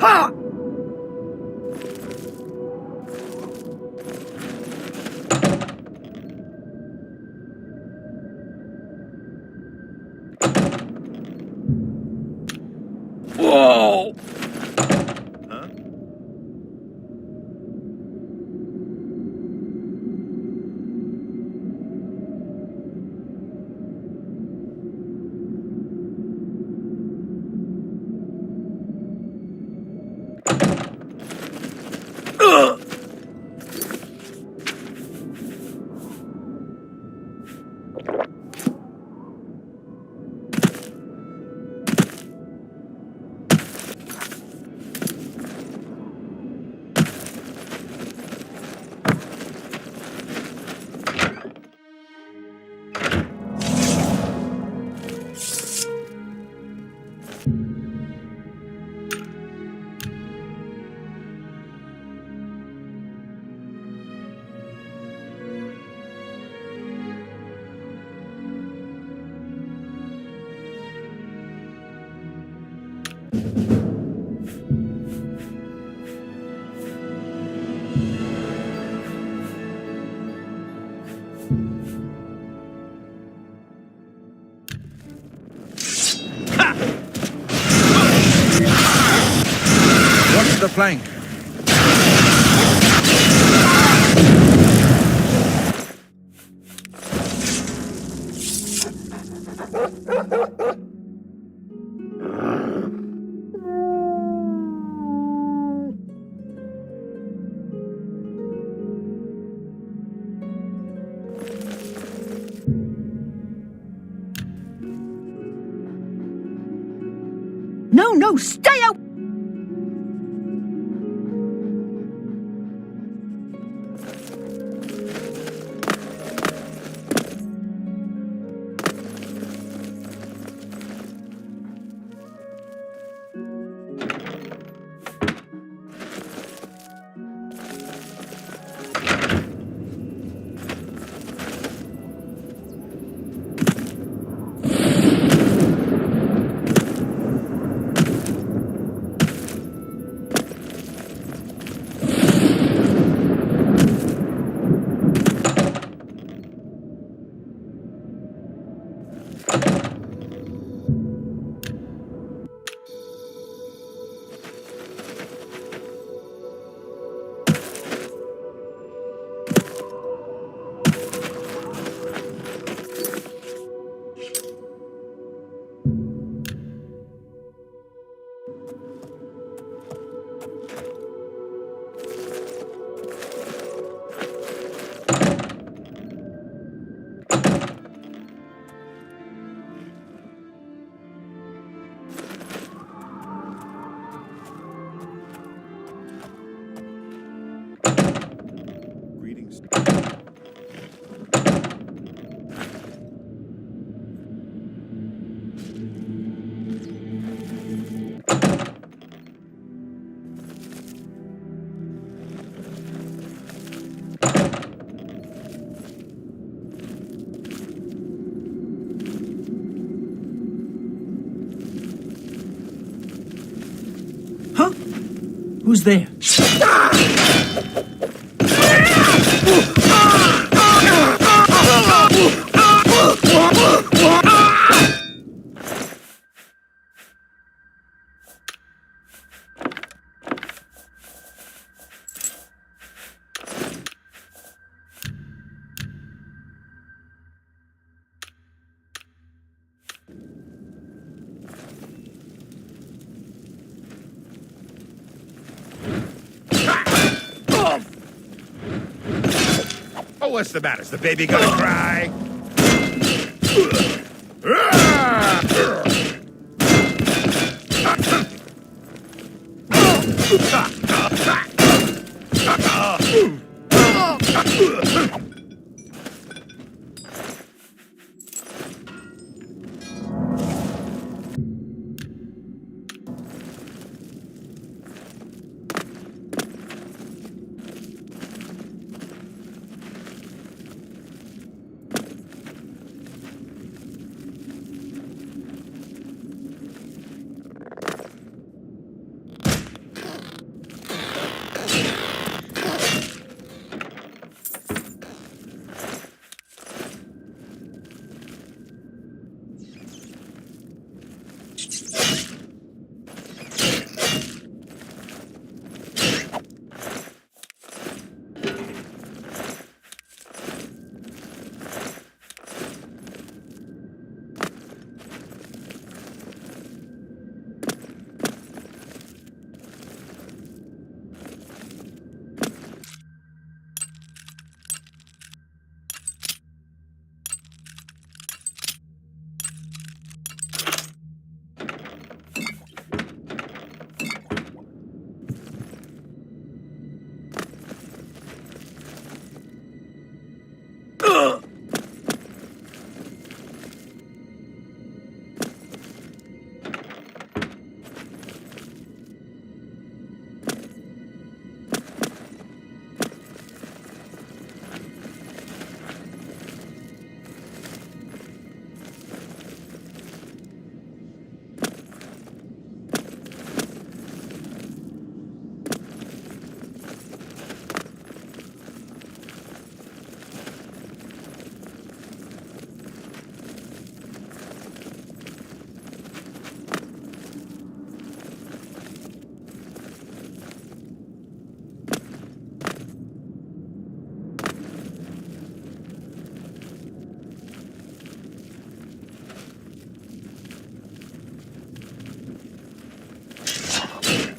Ha! Whoa! Huh? Ugh! Watch the flank. No, no, stay out! Greetings. Huh? Who's there? Oh, what's the matter? Is the baby gonna cry?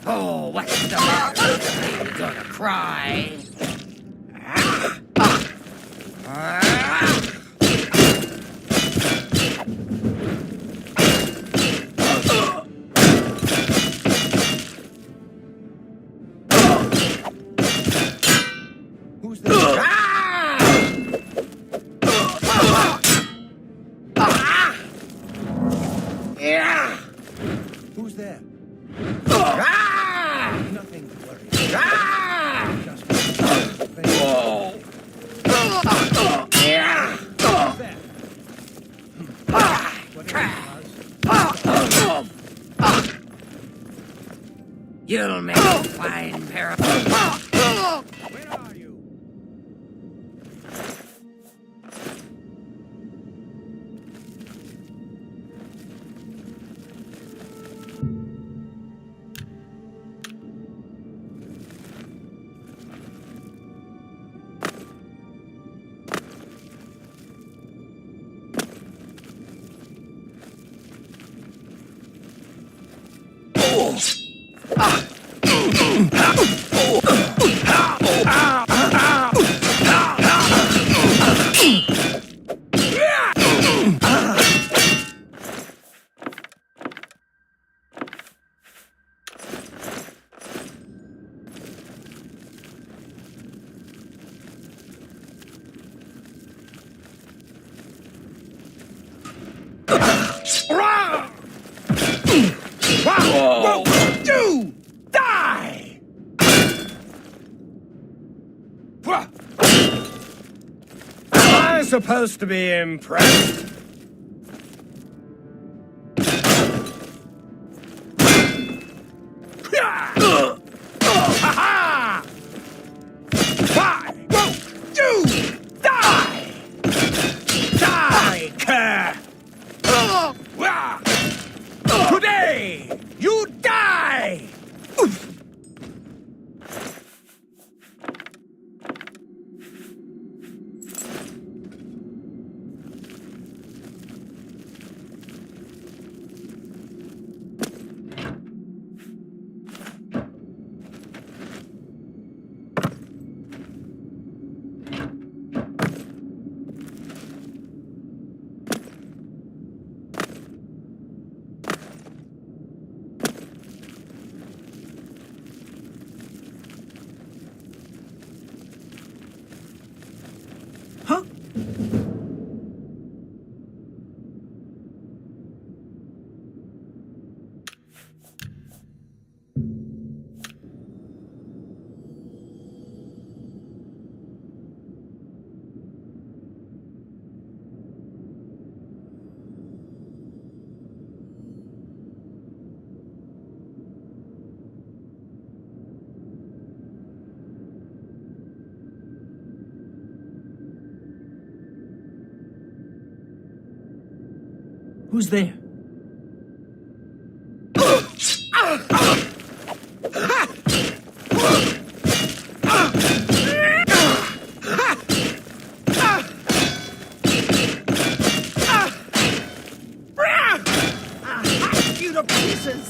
Oh, what's the matter? Are you gonna cry? Who's there? Who's there? Nothing to worry about. Just Whoa! who's there? Whatever it was. You'll make a fine pair of... Where are you? Whoa! You die! Am I supposed to be impressed? Ha-ha! Why won't you die? Die, cur! Today, you die! Huh? Who's there? You to pieces!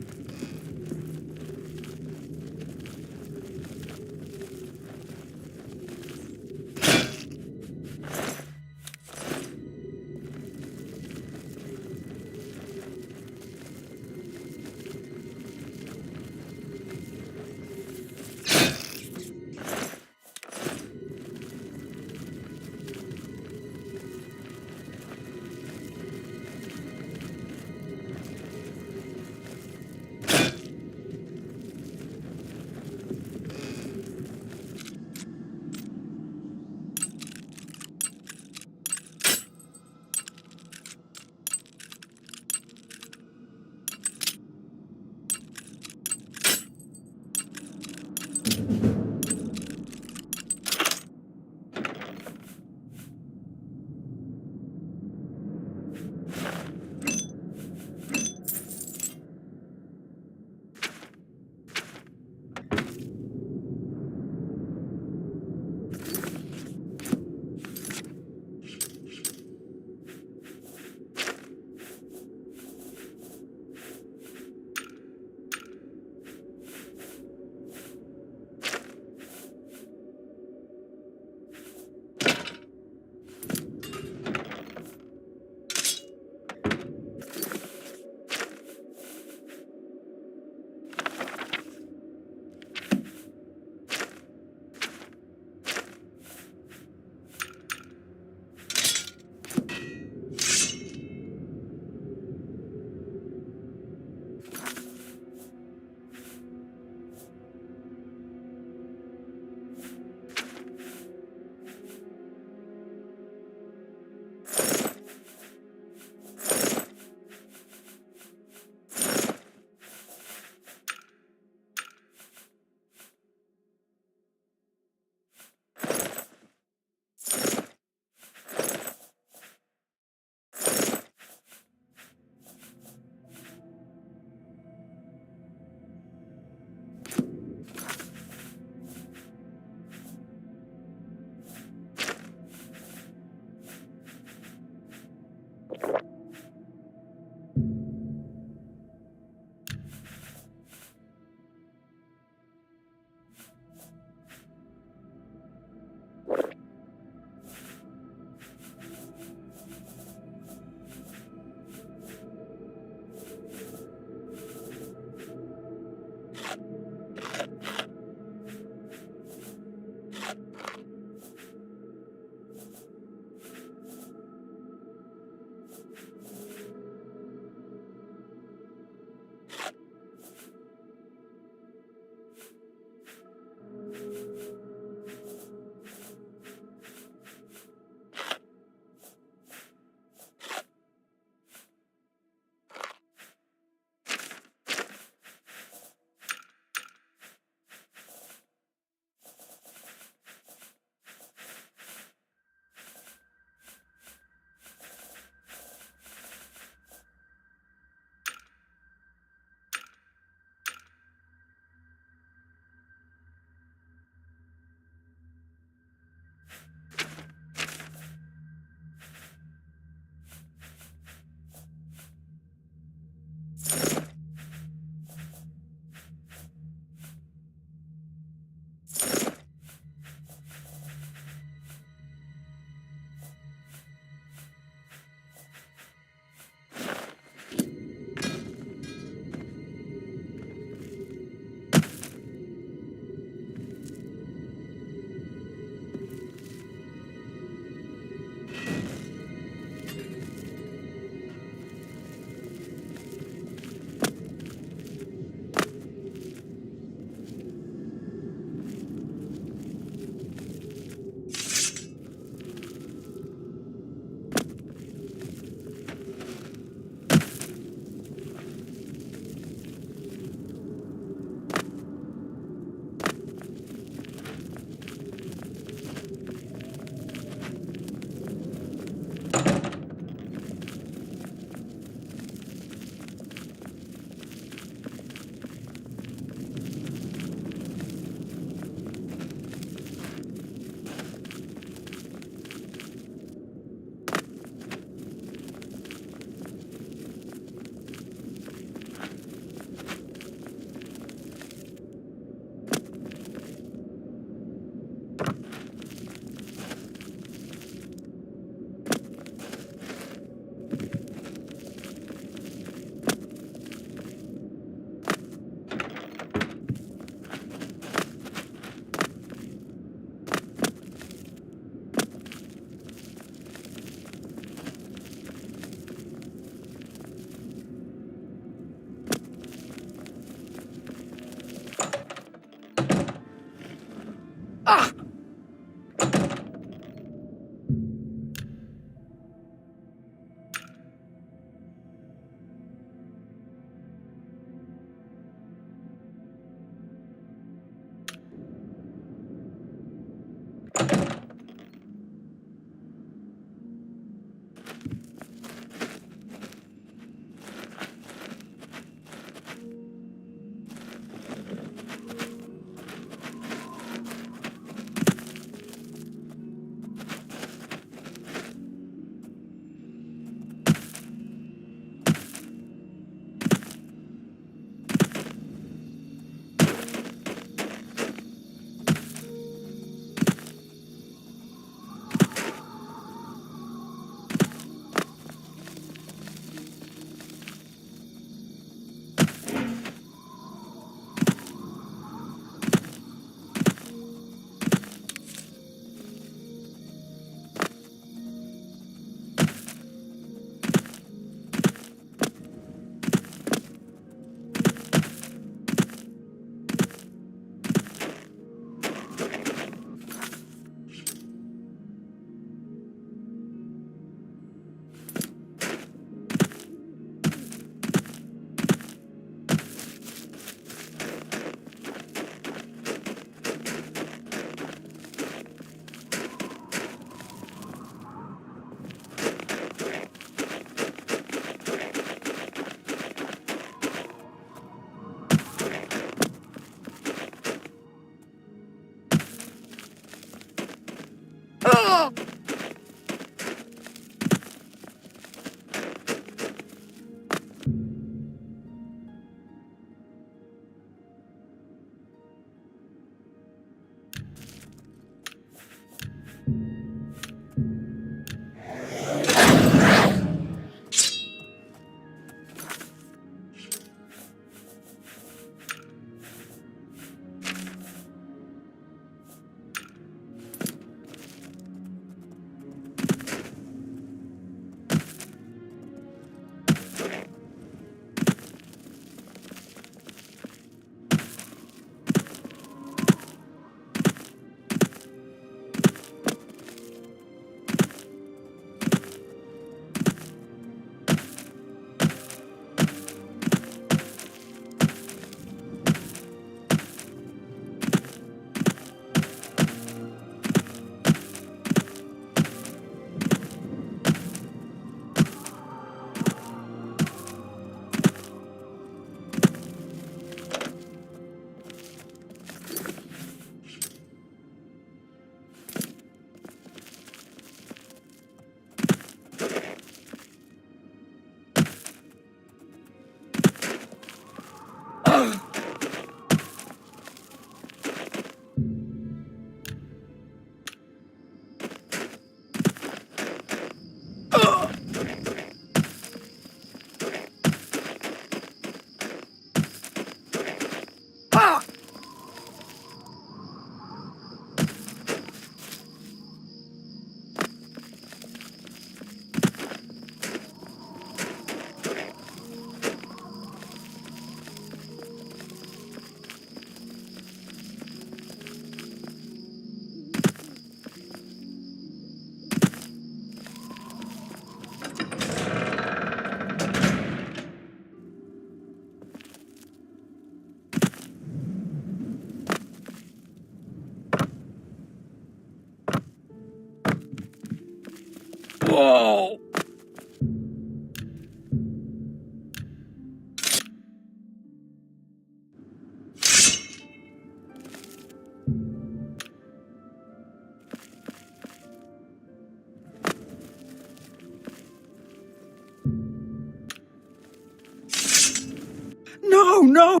no!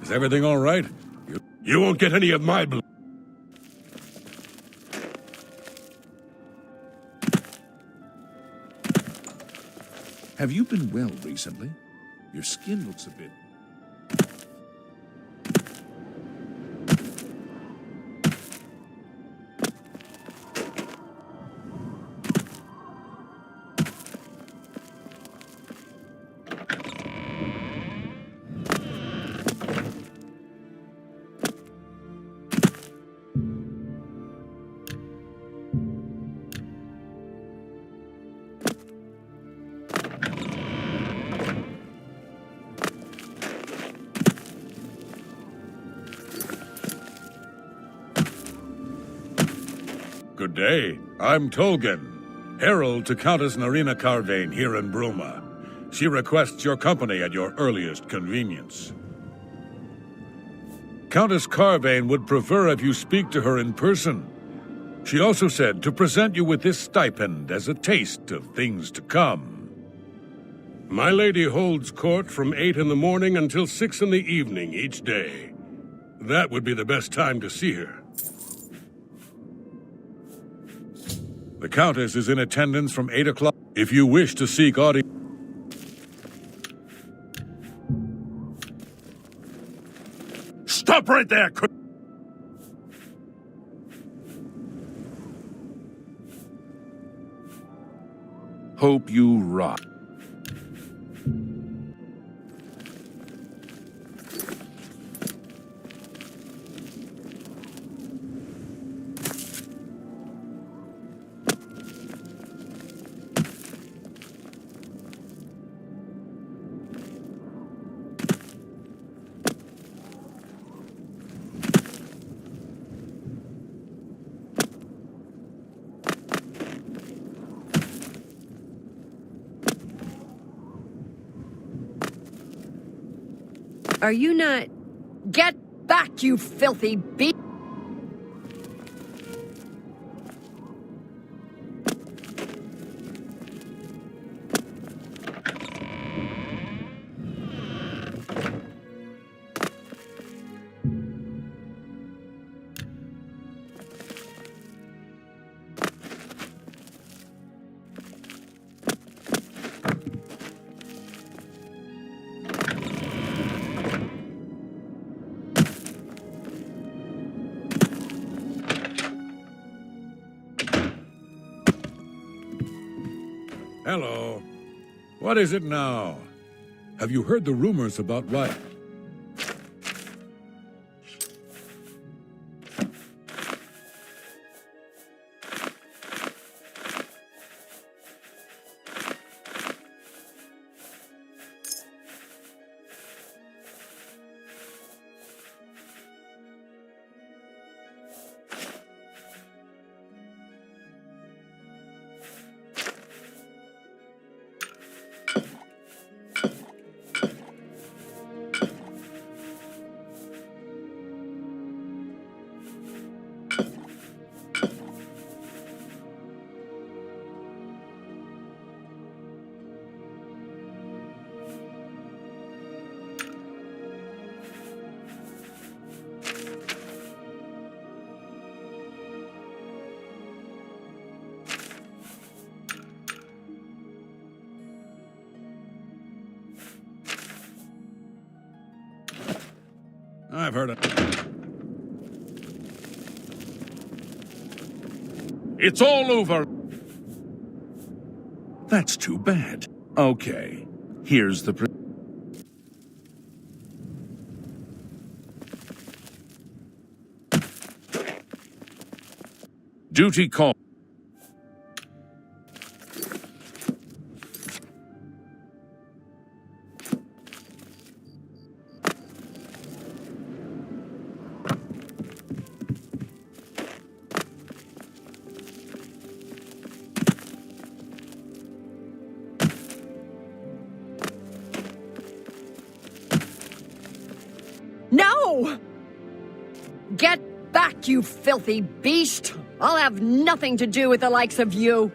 Is everything all right? You won't get any of my blood. Have you been well recently? Your skin looks a bit... Good day. I'm Tolgan, herald to Countess Narina Carvane here in Bruma. She requests your company at your earliest convenience. Countess Carvane would prefer if you speak to her in person. She also said to present you with this stipend as a taste of things to come. My lady holds court from 8 in the morning until 6 in the evening each day. That would be the best time to see her. The Countess is in attendance from 8 o'clock. If you wish to seek audience... Stop right there! Hope you rot. Are you not... Get back, you filthy beast! Hello. What is it now? Have you heard the rumors about Riot? I've heard it. It's all over! That's too bad. Okay, here's the... Duty call. No! Get back, you filthy beast! I'll have nothing to do with the likes of you.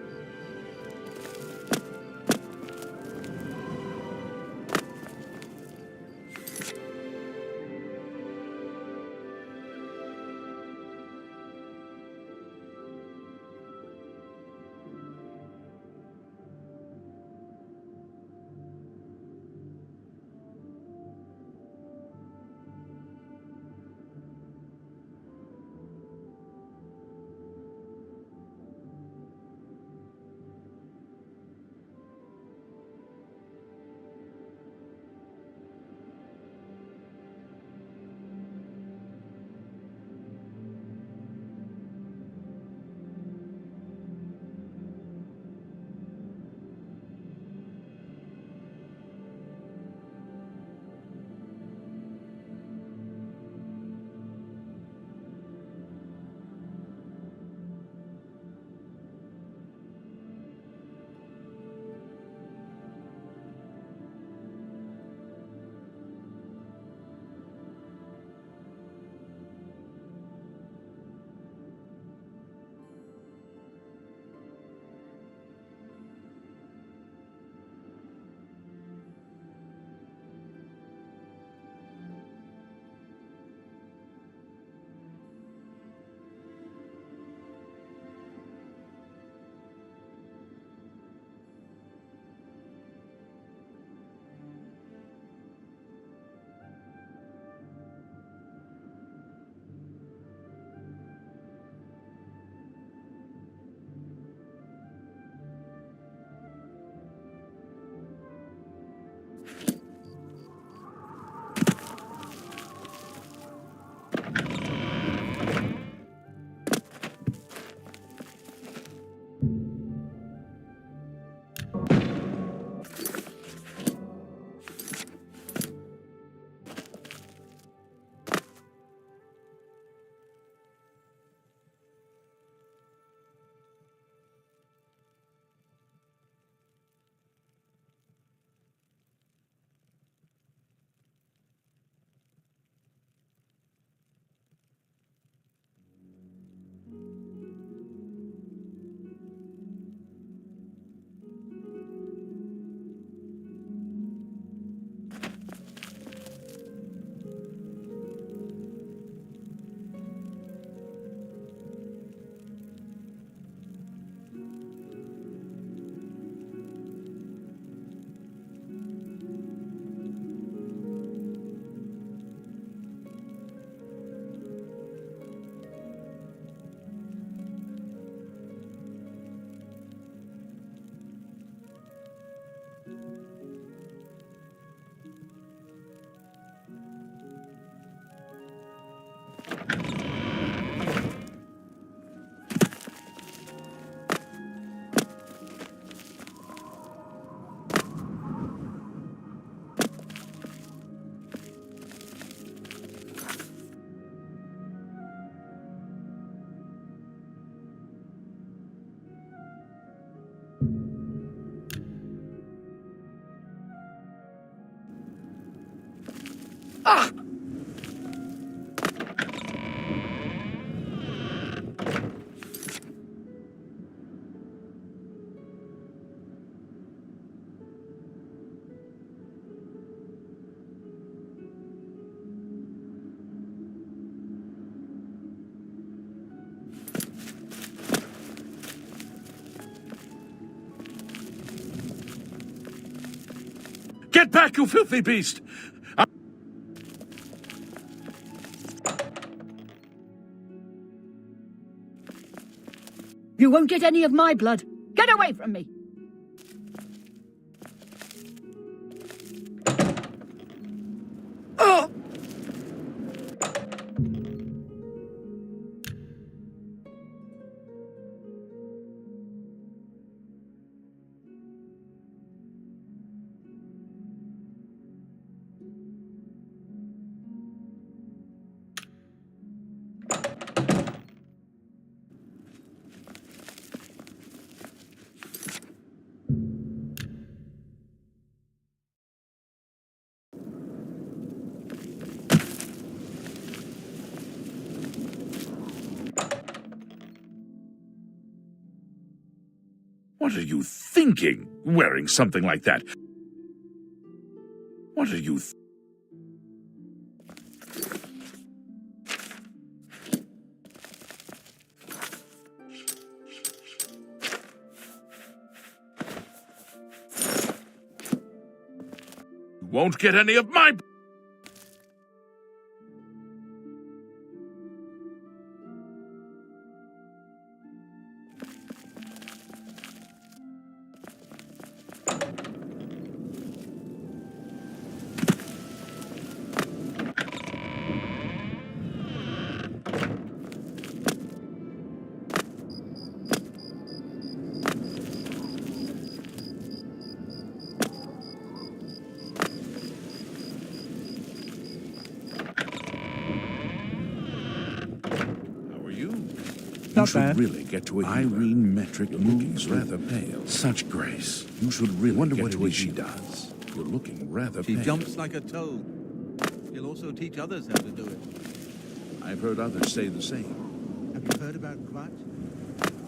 Get back, you filthy beast! You won't get any of my blood. Get away from me! Oh! What are you thinking, wearing something like that? What are you... You won't get any of my... Not You should bad. really get to a Irene Metric moves rather pale. Such grace. You should really Wonder get what to it a is she does. You're looking rather She pale. jumps like a toad. She'll also teach others how to do it. I've heard others say the same. Have you heard about Kvat?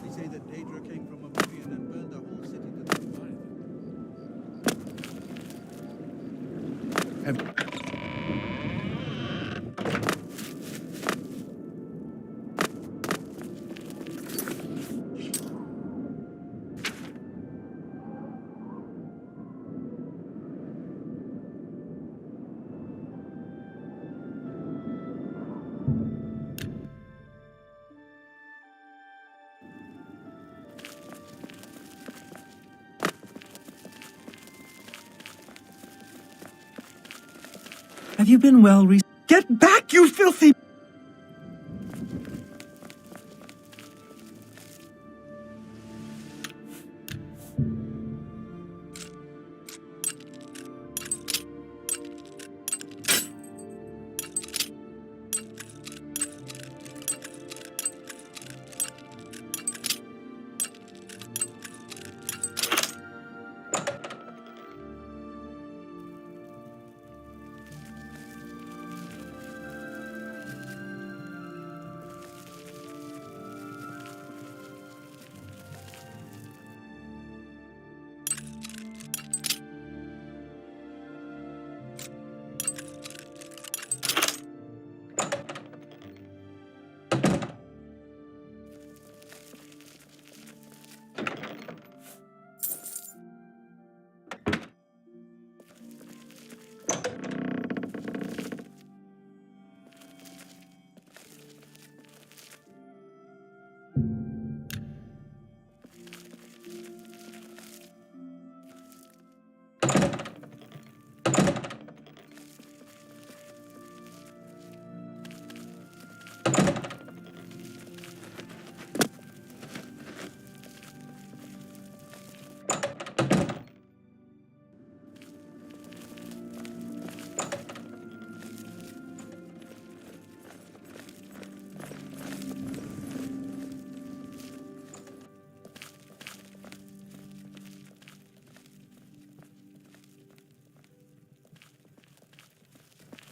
They say that Daedra came from oblivion and burned the whole city to the fire. Have... Have you been well Get back, you filthy...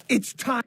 It's time.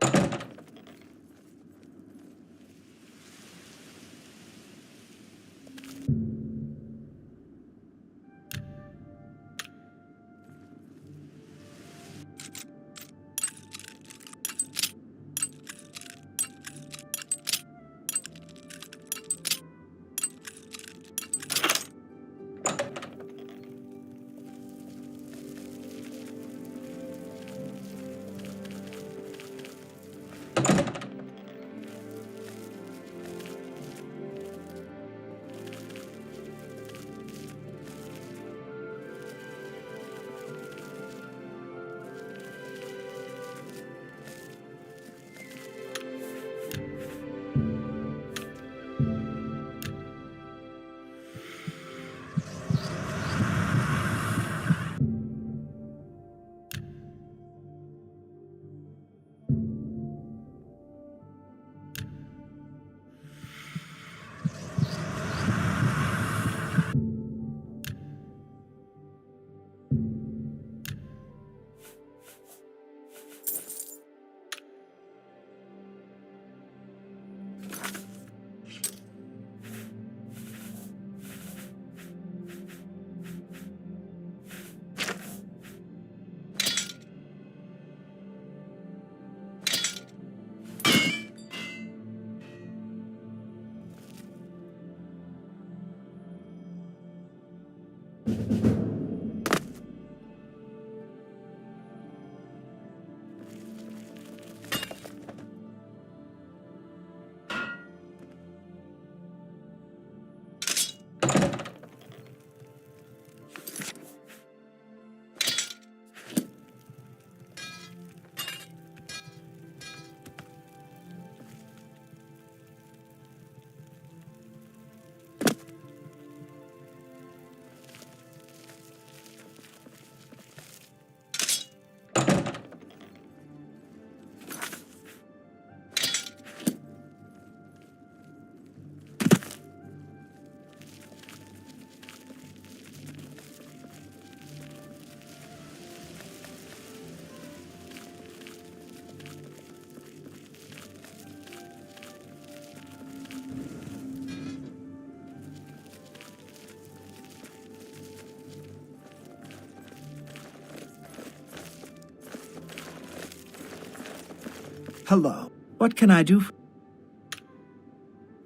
Hello. What can I do?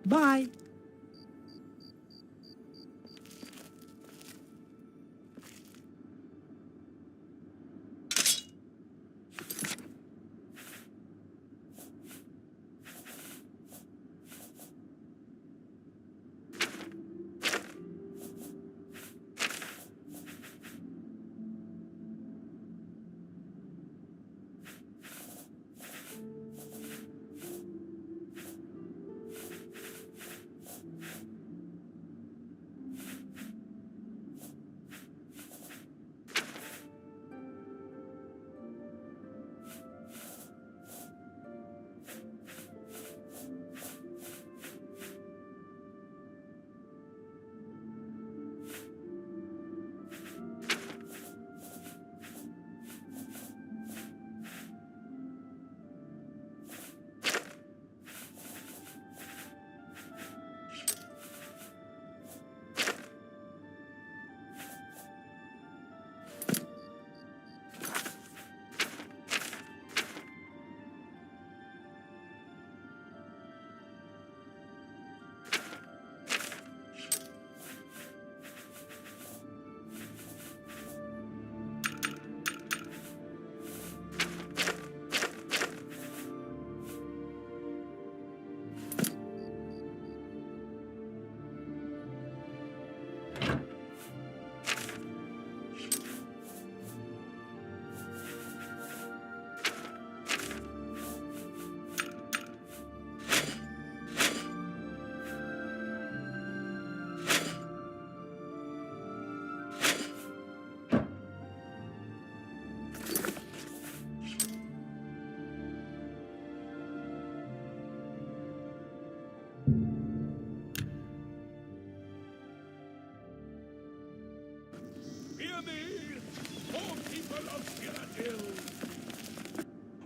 Bye.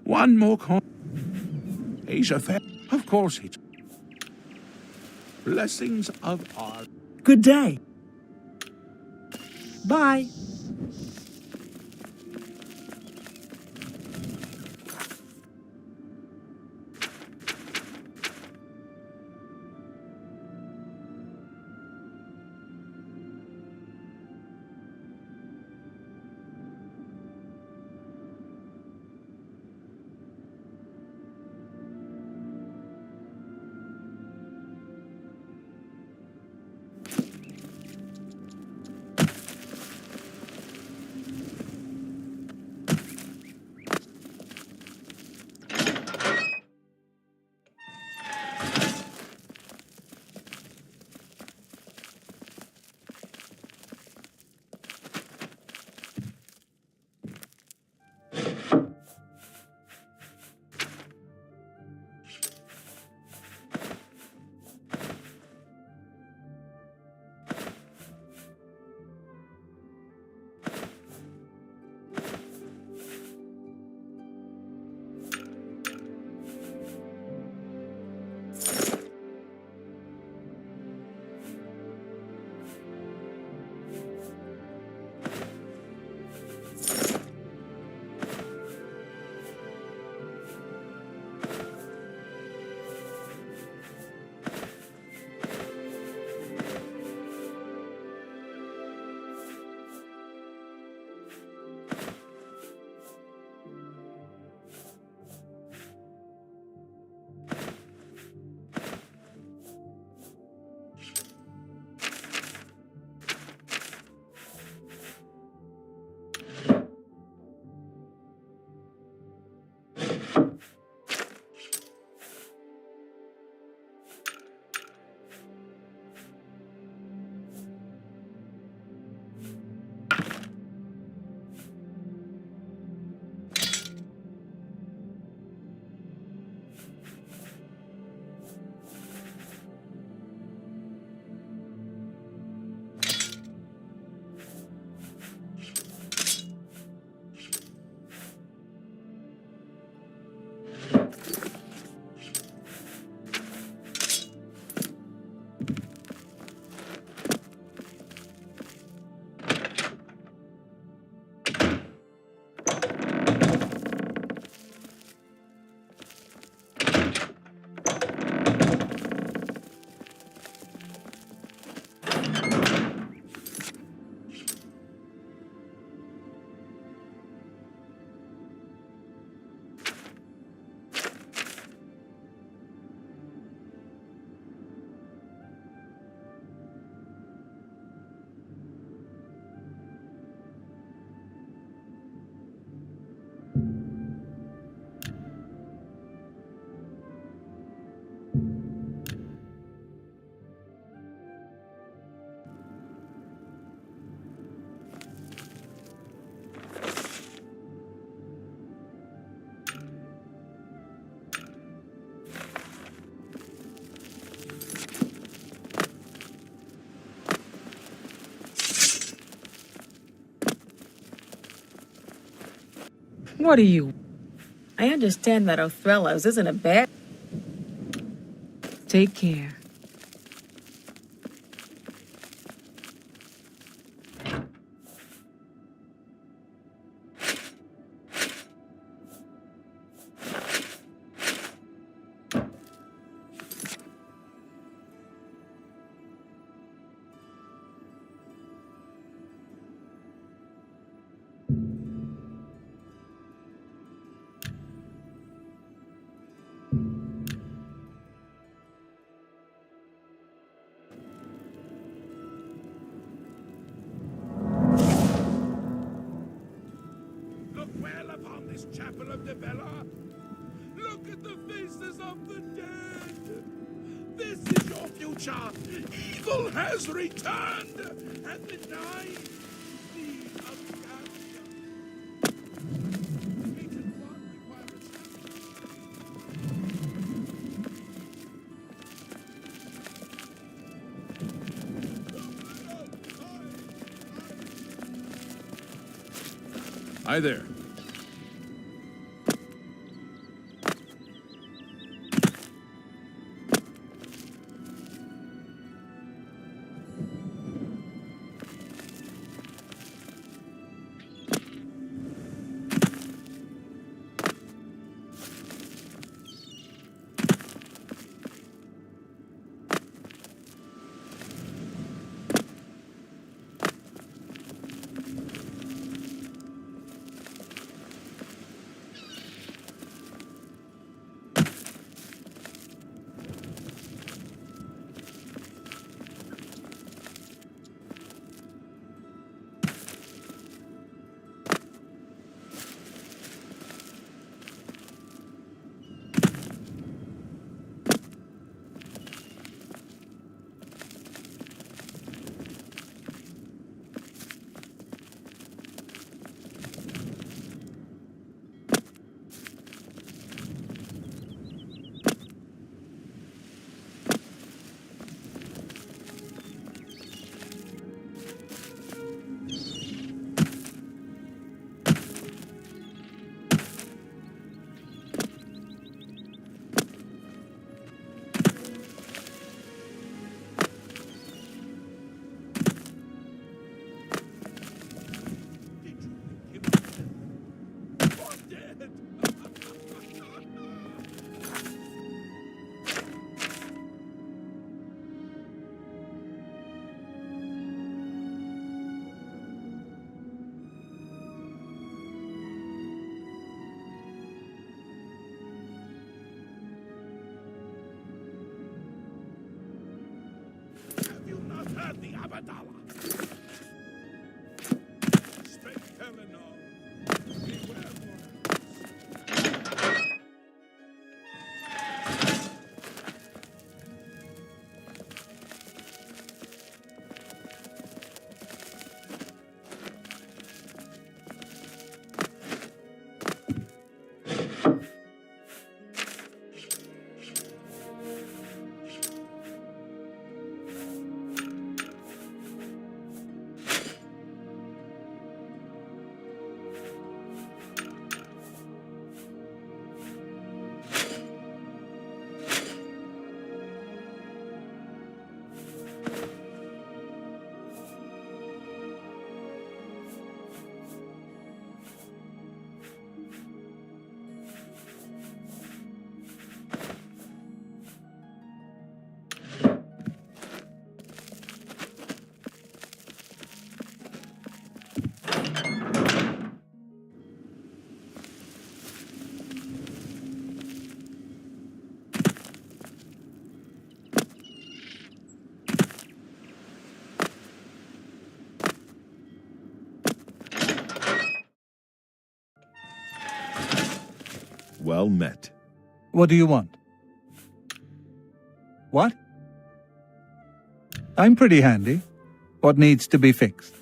One more He's a fair. Of course he's. Blessings of our. Good day. Bye. What are you? I understand that Othello's isn't a bad. Take care. Look well upon this chapel of Devella. Look at the faces of the dead. This is your future. Evil has returned, and the night is the of Hi there. Well met. What do you want? What? I'm pretty handy. What needs to be fixed?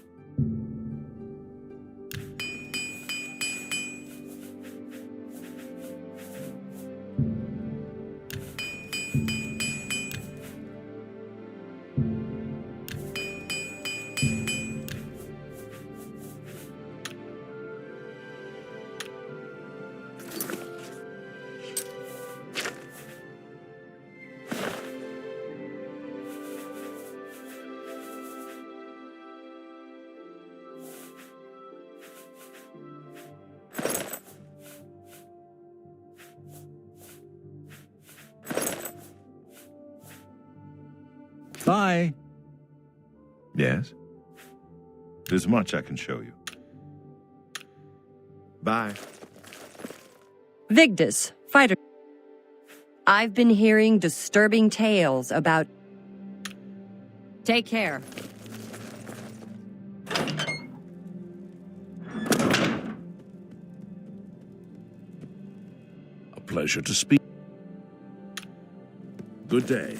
Bye. Yes? There's much I can show you. Bye. Vigdis, fighter. I've been hearing disturbing tales about... Take care. A pleasure to speak. Good day.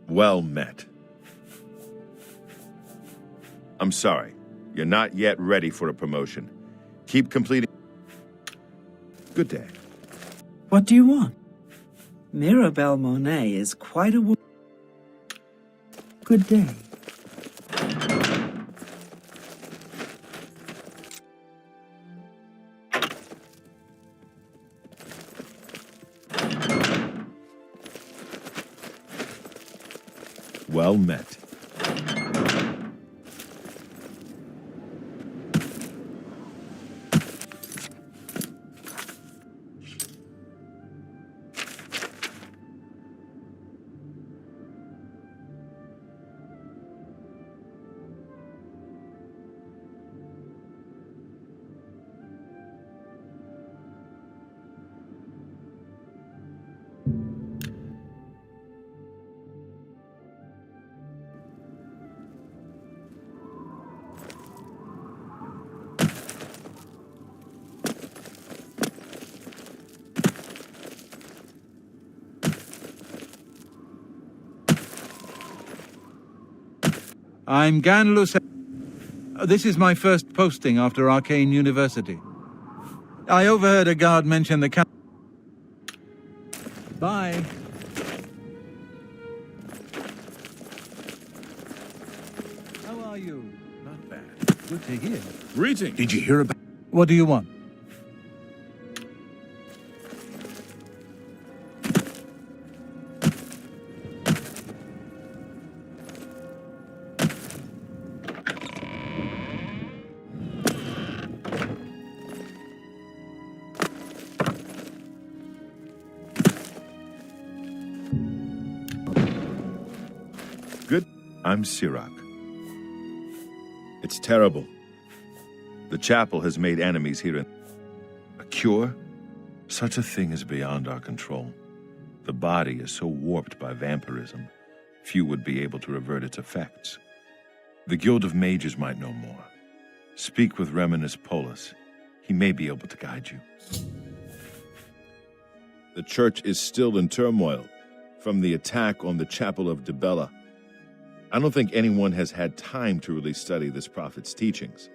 Well met. I'm sorry. You're not yet ready for a promotion. Keep completing. Good day. What do you want? Mirabelle Monet is quite a woman. Good day. Well met. I'm Ganlus. This is my first posting after Arcane University. I overheard a guard mention the camp. Bye. How are you? Not bad. Good to hear. Greeting. Did you hear about... What do you want? Good. I'm Sirach. It's terrible. The chapel has made enemies here. A cure? Such a thing is beyond our control. The body is so warped by vampirism, few would be able to revert its effects. The Guild of Mages might know more. Speak with Reminus Polus. He may be able to guide you. The church is still in turmoil from the attack on the Chapel of Dibella. I don't think anyone has had time to really study this prophet's teachings.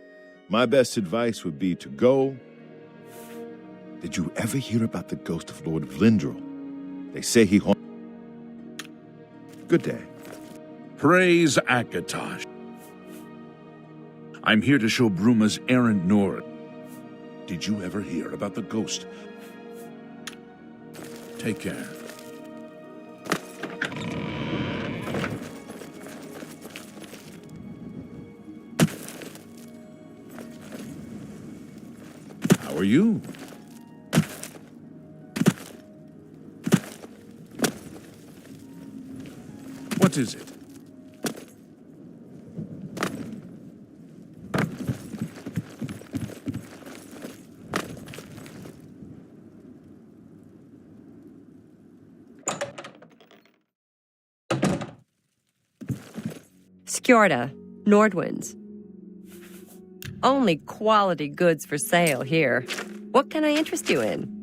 My best advice would be to go. Did you ever hear about the ghost of Lord Vlindrel? They say he haunts. Good day. Praise Akatosh. I'm here to show Bruma's errant Nord. Did you ever hear about the ghost? Take care. How are you? What is it? Skjorda, Nordwin's. Only quality goods for sale here. What can I interest you in?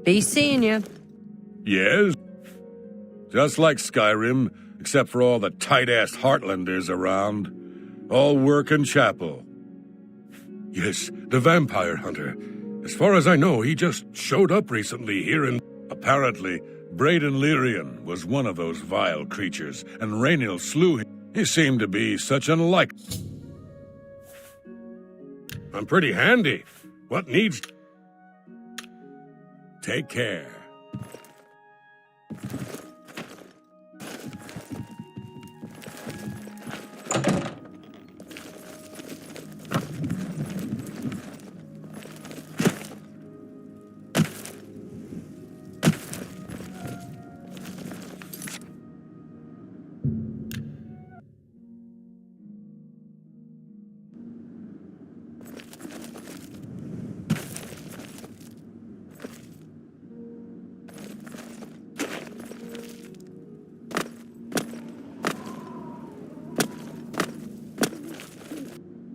Be seeing you. Yes? Just like Skyrim, except for all the tight-ass Heartlanders around. All work and chapel. Yes, the vampire hunter. As far as I know, he just showed up recently here in... Apparently, Braden Lyrian was one of those vile creatures, and Rainiel slew him. He seemed to be such an alike. I'm pretty handy. What needs... Take care.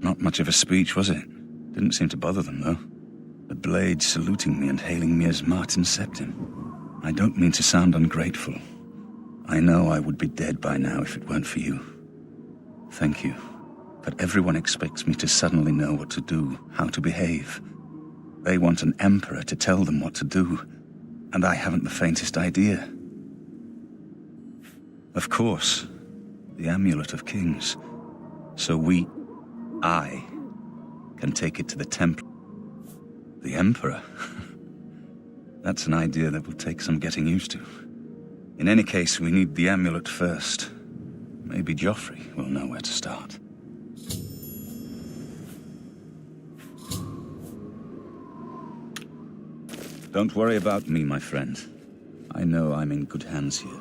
Not much of a speech, was it? Didn't seem to bother them, though. The blade saluting me and hailing me as Martin Septim. I don't mean to sound ungrateful. I know I would be dead by now if it weren't for you. Thank you. But everyone expects me to suddenly know what to do, how to behave. They want an emperor to tell them what to do, and I haven't the faintest idea. Of course, the Amulet of Kings. So I can take it to the temple. The Emperor? That's an idea that will take some getting used to. In any case, we need the amulet first. Maybe Joffrey will know where to start. Don't worry about me, my friend. I know I'm in good hands here.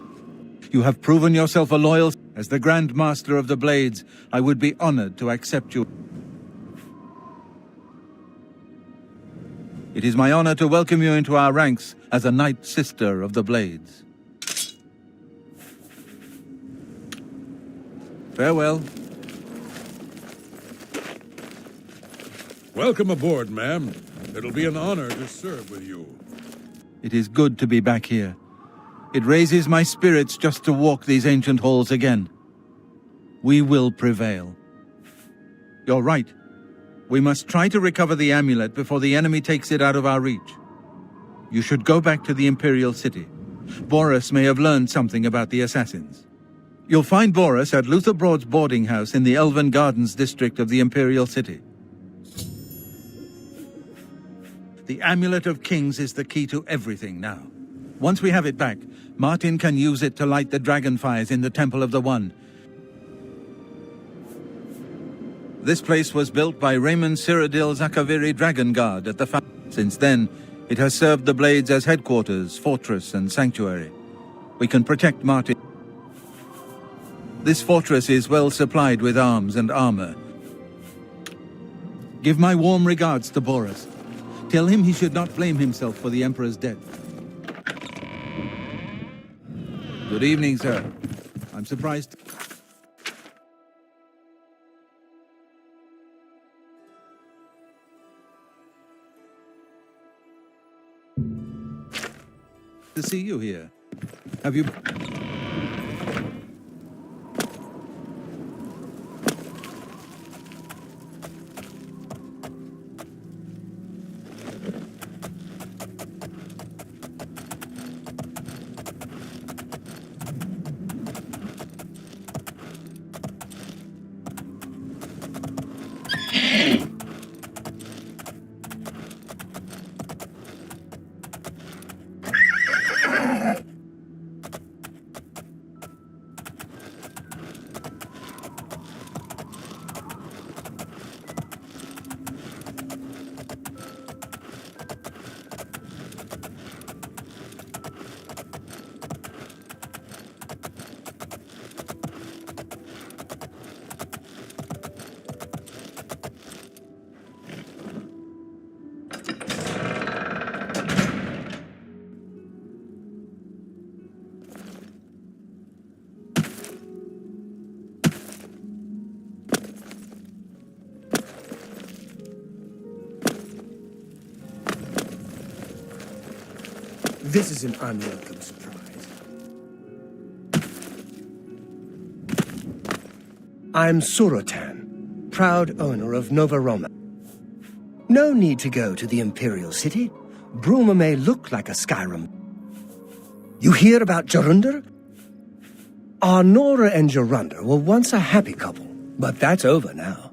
You have proven yourself a loyal... As the Grand Master of the Blades, I would be honored to accept you. It is my honor to welcome you into our ranks as a Knight Sister of the Blades. Farewell. Welcome aboard, ma'am. It'll be an honor to serve with you. It is good to be back here. It raises my spirits just to walk these ancient halls again. We will prevail. You're right. We must try to recover the amulet before the enemy takes it out of our reach. You should go back to the Imperial City. Boris may have learned something about the assassins. You'll find Boris at Luther Broad's boarding house in the Elven Gardens district of the Imperial City. The Amulet of Kings is the key to everything now. Once we have it back, Martin can use it to light the dragonfires in the Temple of the One. This place was built by Raymond Cyrodiil Zakaviri Dragon Guard at the Since then, it has served the Blades as headquarters, fortress, and sanctuary. We can protect Martin. This fortress is well supplied with arms and armor. Give my warm regards to Boris. Tell him he should not blame himself for the Emperor's death. Good evening, sir. I'm surprised. To see you here. Have you... This is an unwelcome surprise. I'm Surotan, proud owner of Nova Roma. No need to go to the Imperial City. Bruma may look like a Skyrim. You hear about Jorundr? Arnora and Jorundr were once a happy couple, but that's over now.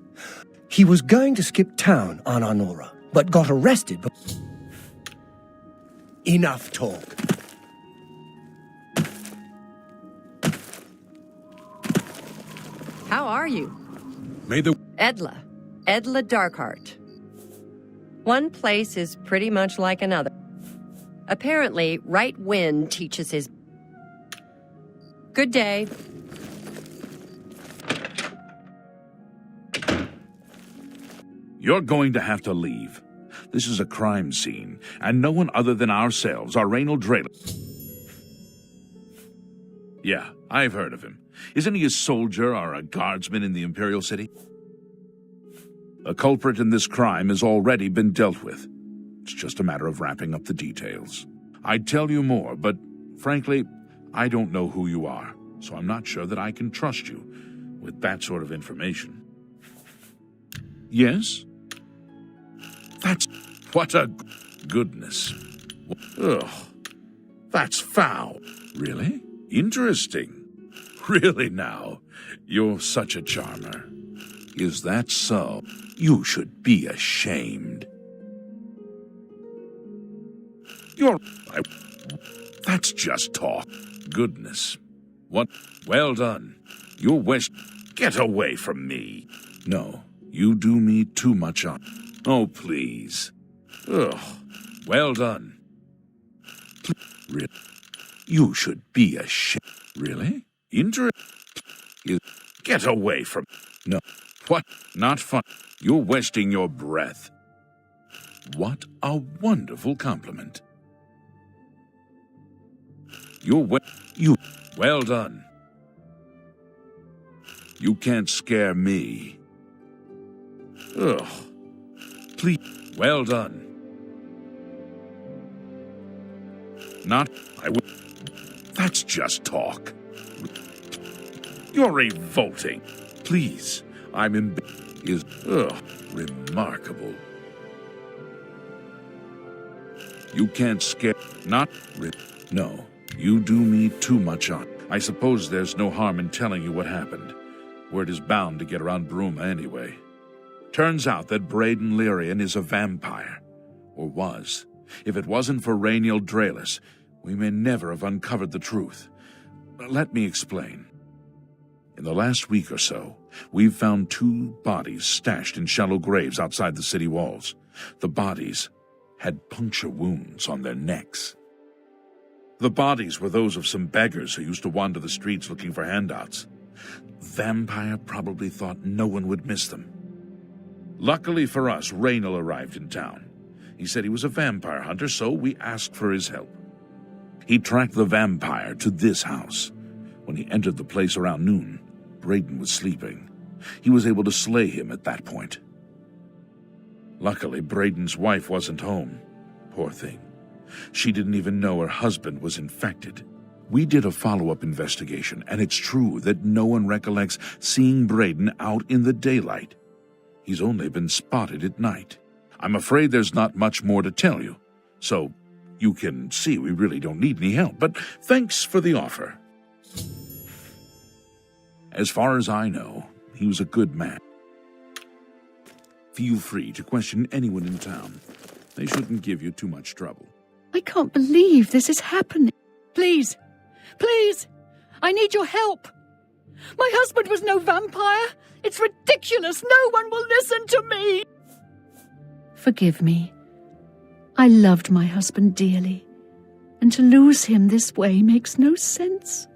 He was going to skip town on Arnora, but got arrested. Enough talk. How are you? May the Edla Darkheart. One place is pretty much like another. Apparently, right wind teaches his... Good day. You're going to have to leave. This is a crime scene, and no one other than ourselves are Reynold Drayler. Yeah, I've heard of him. Isn't he a soldier or a guardsman in the Imperial City? A culprit in this crime has already been dealt with. It's just a matter of wrapping up the details. I'd tell you more, but frankly, I don't know who you are, so I'm not sure that I can trust you with that sort of information. Yes? That's... what a... goodness. Ugh. That's foul. Really? Interesting. Really now? You're such a charmer. Is that so? You should be ashamed. That's just talk. Goodness. What? Well done. You're west... Get away from me. No, you do me too much on... Oh, please. Ugh. Well done. Really? You should be ashamed. Really? Get away from... No. What? Not fun. You're wasting your breath. What a wonderful compliment. Well done. You can't scare me. Ugh. Please. Well done. Not... I would... That's just talk. You're revolting. Please. I'm in... Is... Ugh. Remarkable. You can't scare... Not... No. You do me too much on... I suppose there's no harm in telling you what happened. Word is bound to get around Bruma anyway. Turns out that Braden Lyrian is a vampire. Or was. If it wasn't for Reynold Drayler, we may never have uncovered the truth. Let me explain. In the last week or so, we've found 2 bodies stashed in shallow graves outside the city walls. The bodies had puncture wounds on their necks. The bodies were those of some beggars who used to wander the streets looking for handouts. Vampire probably thought no one would miss them. Luckily for us, Reynold arrived in town. He said he was a vampire hunter, so we asked for his help. He tracked the vampire to this house. When he entered the place around noon, Braden was sleeping. He was able to slay him at that point. Luckily, Braden's wife wasn't home. Poor thing. She didn't even know her husband was infected. We did a follow-up investigation, and it's true that no one recollects seeing Braden out in the daylight. He's only been spotted at night. I'm afraid there's not much more to tell you, so you can see we really don't need any help, but thanks for the offer. As far as I know, he was a good man. Feel free to question anyone in town. They shouldn't give you too much trouble. I can't believe this is happening. Please, please, I need your help. My husband was no vampire. It's ridiculous. No one will listen to me. Forgive me. I loved my husband dearly, and to lose him this way makes no sense.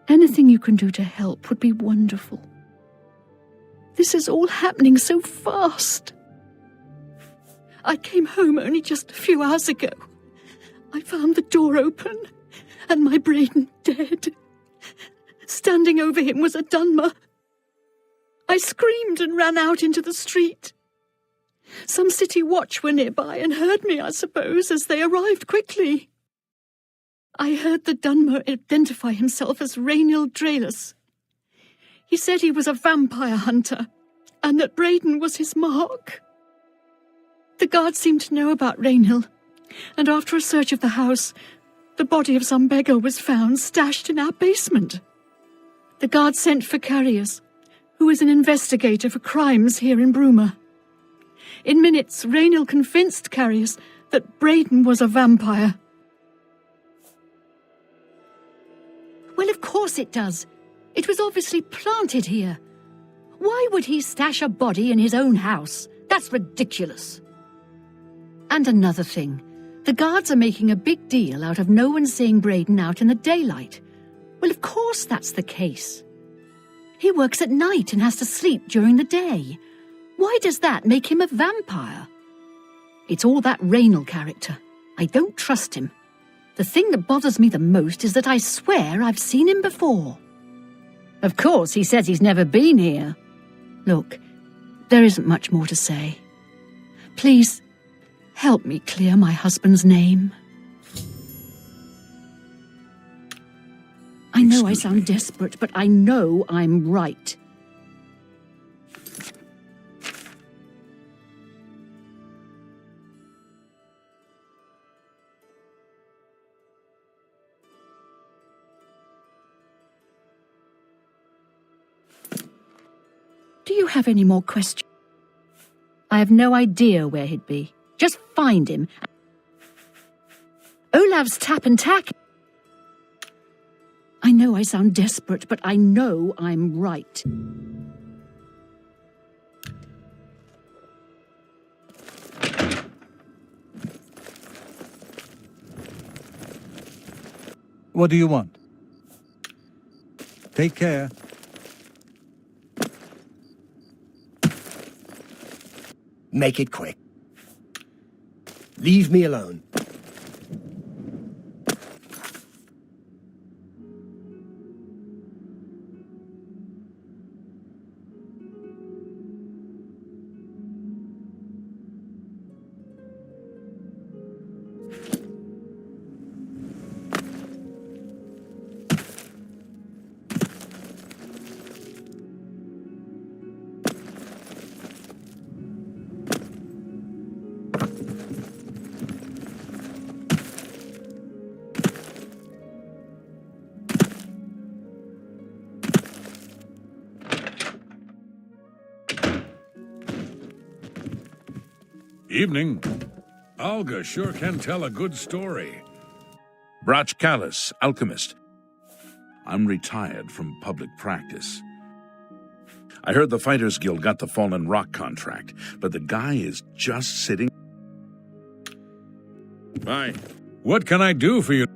Anything you can do to help would be wonderful. This is all happening so fast. I came home only just a few hours ago. I found the door open, and my Braden dead. Standing over him was a Dunmer. I screamed and ran out into the street. Some city watch were nearby and heard me, I suppose, as they arrived quickly. I heard the Dunmer identify himself as Rainil Draelus. He said he was a vampire hunter, and that Braden was his mark. The guards seemed to know about Rainil, and after a search of the house, the body of some beggar was found stashed in our basement. The guards sent for Carriers, who is an investigator for crimes here in Bruma. In minutes, Rainil convinced Carriers that Braden was a vampire. Well, of course it does. It was obviously planted here. Why would he stash a body in his own house? That's ridiculous. And another thing. The guards are making a big deal out of no one seeing Braden out in the daylight. Well, of course that's the case. He works at night and has to sleep during the day. Why does that make him a vampire? It's all that Rainil character. I don't trust him. The thing that bothers me the most is that I swear I've seen him before. Of course, he says he's never been here. Look, there isn't much more to say. Please, help me clear my husband's name. I know I sound desperate, but I know I'm right. Do you have any more questions? I have no idea where he'd be. Just find him. Olav's tap and tack. I know I sound desperate, but I know I'm right. What do you want? Take care. Make it quick. Leave me alone. Evening. Alga sure can tell a good story. Brach Callis, alchemist. I'm retired from public practice. I heard the Fighters Guild got the Fallen Rock contract, but the guy is just sitting... Hi. What can I do for you?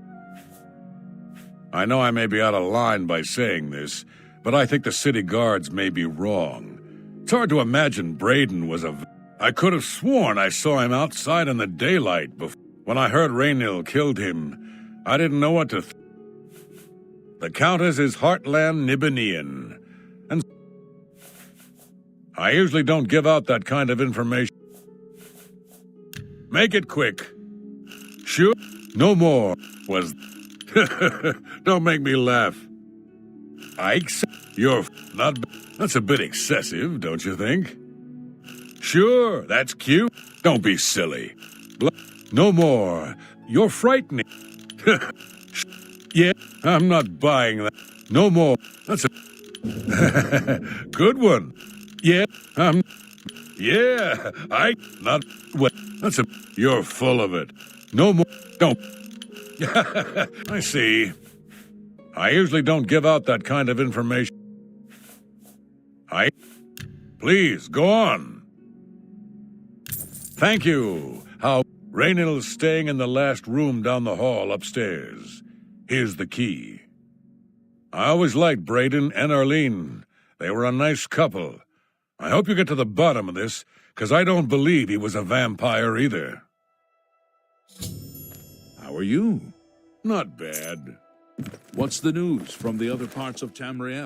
I know I may be out of line by saying this, but I think the city guards may be wrong. It's hard to imagine Braden was a... I could have sworn I saw him outside in the daylight before. When I heard Rainil killed him, I didn't know what to The Countess is Heartland Nibanian, and I usually don't give out that kind of information. Make it quick. Sure, no more was... Don't make me laugh. You're not... That's a bit excessive, don't you think? Sure, that's cute. Don't be silly. No more. You're frightening. Yeah, I'm not buying that. No more. That's a... Good one. Yeah, not... What? That's a... You're full of it. No more. Don't... I see. I usually don't give out that kind of information. Please, go on. Thank you. How Rainil's staying in the last room down the hall upstairs. Here's the key. I always liked Braden and Arlene. They were a nice couple. I hope you get to the bottom of this, because I don't believe he was a vampire either. How are you? Not bad. What's the news from the other parts of Tamriel?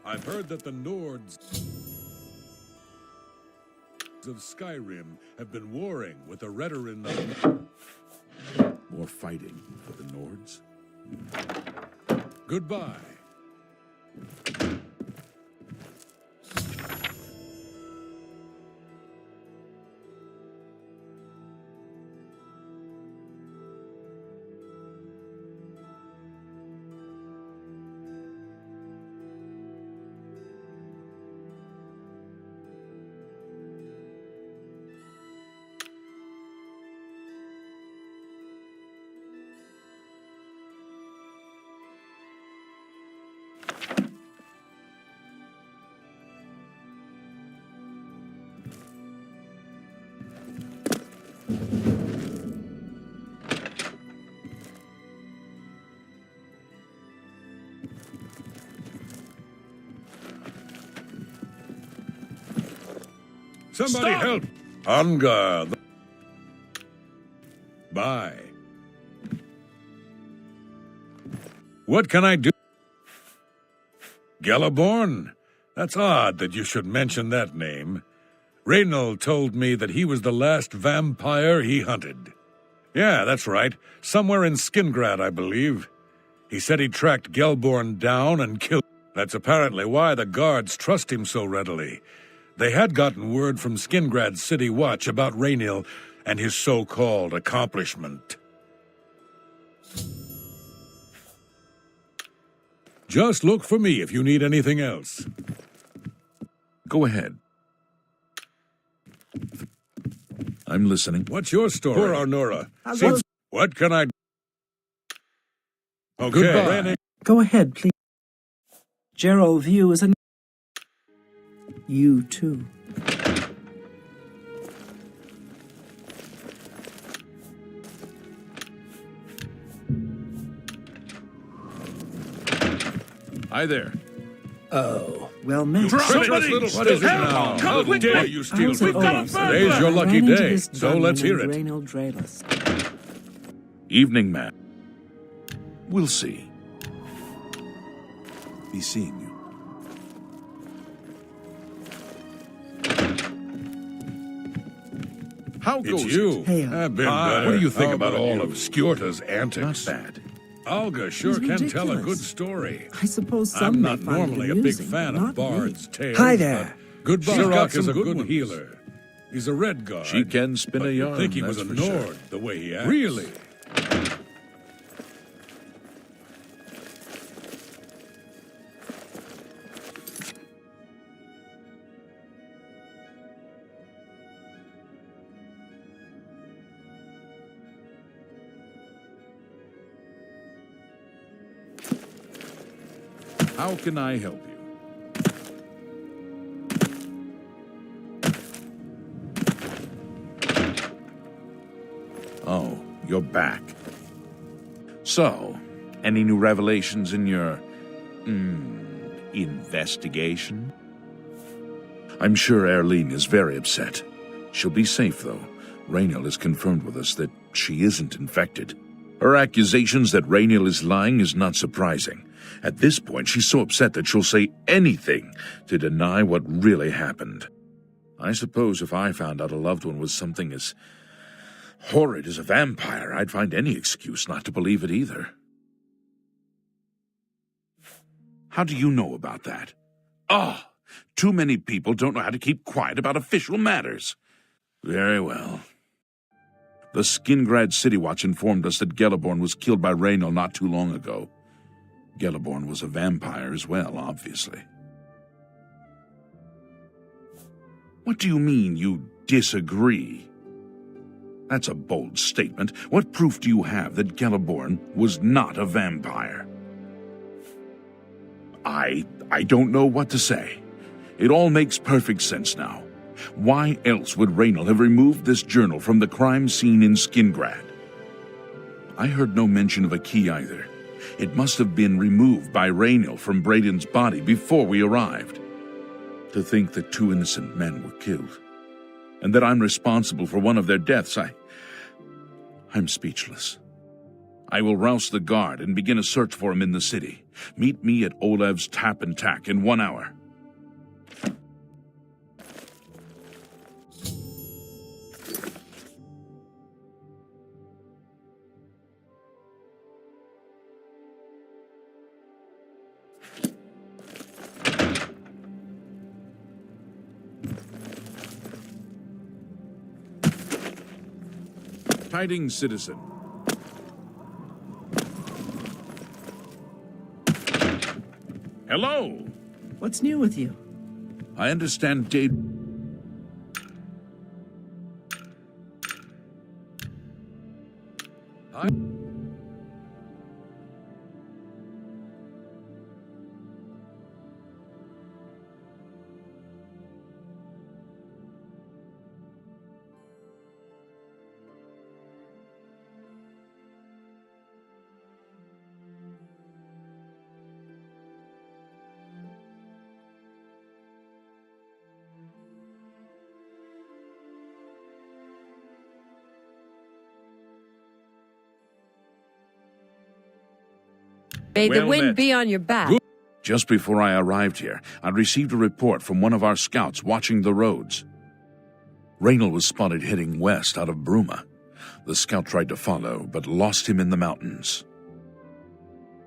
I've heard that the Nords... of Skyrim have been warring with the Redoran of... More fighting for the Nords? Goodbye. Somebody Stop! help! Hunger! Bye. What can I do? Galaborn? That's odd that you should mention that name. Reynald told me that he was the last vampire he hunted. Yeah, that's right. Somewhere in Skingrad, I believe. He said he tracked Gelborn down and killed him. That's apparently why the guards trust him so readily. They had gotten word from Skingrad's City Watch about Raynil and his so-called accomplishment. Just look for me if you need anything else. Go ahead. I'm listening. What's your story? Poor Arnora. Well, What can I do? Okay. Goodbye. go ahead, please. Gerald view is an... You too. Hi there. Oh, Well met. Treacherous little what is it now? How dare you steal How's it from me? going? Today's your I lucky ran into day, this so gunman let's hear named it. Reynald Draylus. Evening, man. We'll see. Be seeing you. How It's goes you. Hey, I've been Hi. better. What do you think How about all you? of Skjorta's Not antics? bad. Olga sure He's can tell a ridiculous. good story. I suppose some I'm may not find it normally a big amusing, fan but of not bards' tales. Hi there. but Goodbye. She's got Sirach is some a good good ones. healer. He's a red guard. She can spin but a you'd yarn, think he was a that's for sure. Nord, the way he acts. Really? How can I help you? Oh, you're back. So, any new revelations in your, investigation? I'm sure Erlene is very upset. She'll be safe, though. Raynil has confirmed with us that she isn't infected. Her accusations that Raynil is lying is not surprising. At this point, she's so upset that she'll say anything to deny what really happened. I suppose if I found out a loved one was something as horrid as a vampire, I'd find any excuse not to believe it either. How do you know about that? Ah, too many people don't know how to keep quiet about official matters. Very well. The Skingrad City Watch informed us that Geliborn was killed by Raynil not too long ago. Geliborn was a vampire as well, obviously. What do you mean you disagree? That's a bold statement. What proof do you have that Geliborn was not a vampire? I don't know what to say. It all makes perfect sense now. Why else would Raynil have removed this journal from the crime scene in Skingrad? I heard no mention of a key either. It must have been removed by Raynil from Braden's body before we arrived. To think that 2 innocent men were killed, and that I'm responsible for one of their deaths, I'm speechless. I will rouse the guard and begin a search for him in the city. Meet me at Olev's Tap and Tack in 1 hour. tidings, citizen. Hello! What's new with you? I understand Dade... May the Well wind met. be on your back. Good. Just before I arrived here, I received a report from one of our scouts watching the roads. Raynal was spotted heading west out of Bruma. The scout tried to follow, but lost him in the mountains.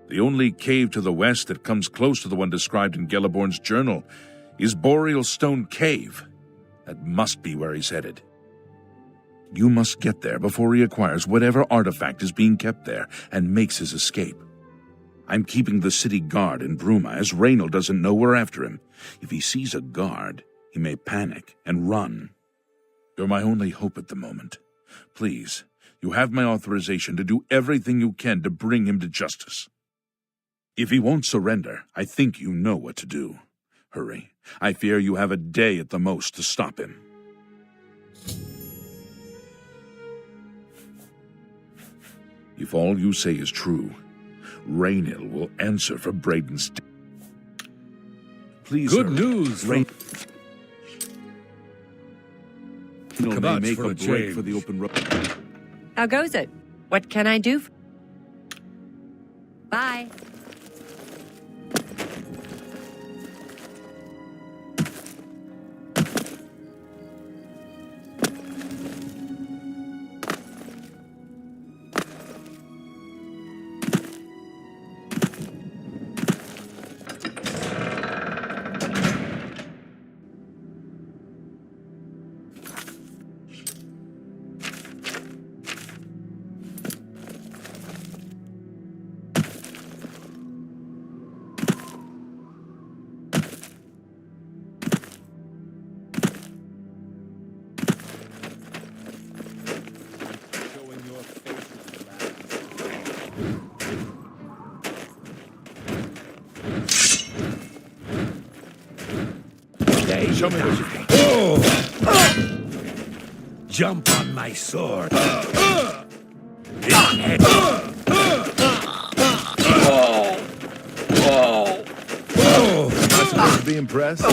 The only cave to the west that comes close to the one described in Gelliborn's journal is Boreal Stone Cave. That must be where he's headed. You must get there before he acquires whatever artifact is being kept there and makes his escape. I'm keeping the city guard in Bruma, as Raynal doesn't know we're after him. If he sees a guard, he may panic and run. You're my only hope at the moment. Please, you have my authorization to do everything you can to bring him to justice. If he won't surrender, I think you know what to do. Hurry. I fear you have a day at the most to stop him. If all you say is true, Raynal will answer for Braden's death. Please, Good hurry. news from... Raynal may Kabats make for a a break change. for the open road. How goes it? What can I do? Bye. Show me what you got. Jump on my sword. Not supposed to be impressed?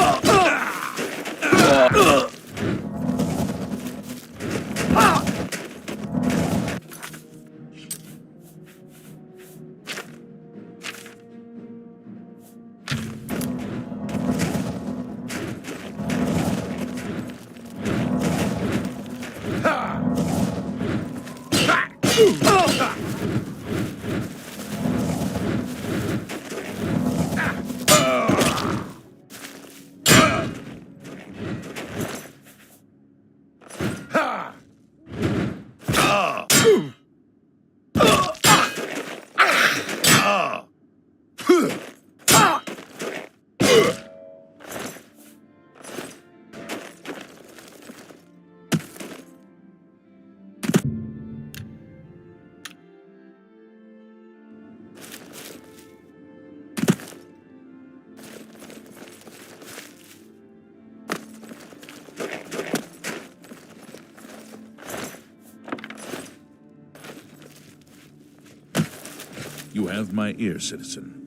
You have my ear, citizen.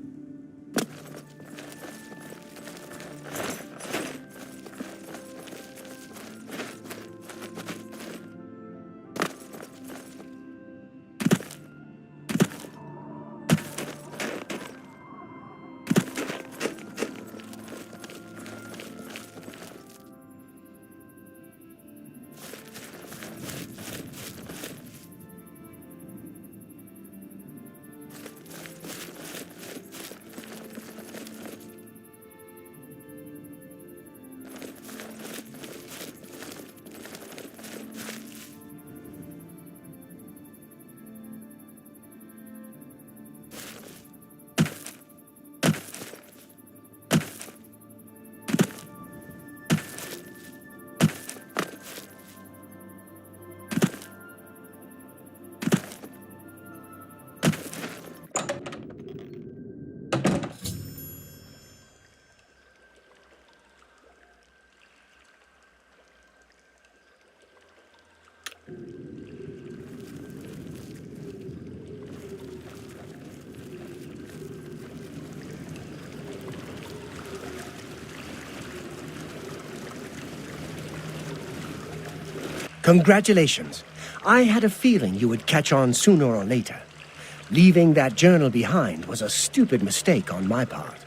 Congratulations. I had a feeling you would catch on sooner or later. Leaving that journal behind was a stupid mistake on my part.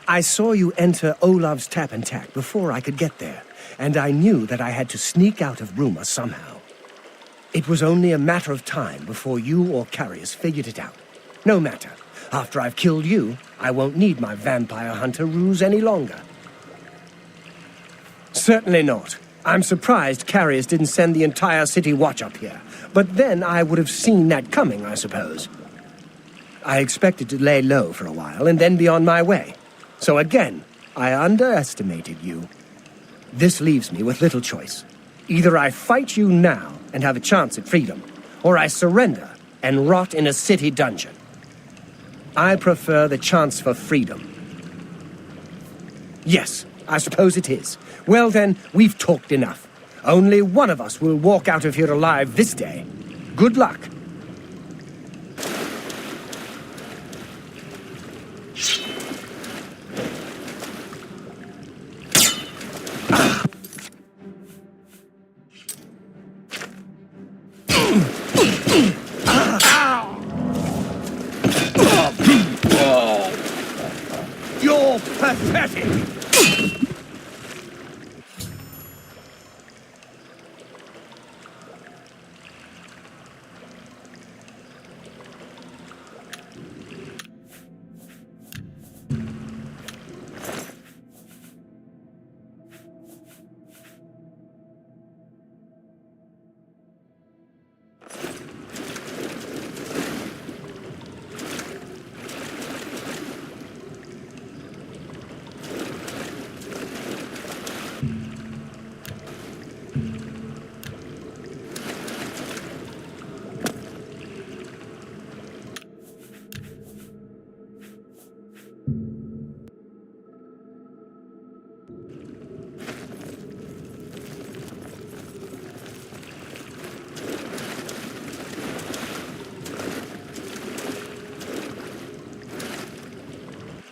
I saw you enter Olav's Tap and Tack before I could get there, and I knew that I had to sneak out of Bruma somehow. It was only a matter of time before you or Carius figured it out. No matter. After I've killed you, I won't need my vampire hunter ruse any longer. Certainly not. I'm surprised Carius didn't send the entire city watch up here. But then I would have seen that coming, I suppose. I expected to lay low for a while and then be on my way. So again, I underestimated you. This leaves me with little choice. Either I fight you now and have a chance at freedom, or I surrender and rot in a city dungeon. I prefer the chance for freedom. Yes, I suppose it is. Well then, we've talked enough. Only one of us will walk out of here alive this day. Good luck. You're pathetic!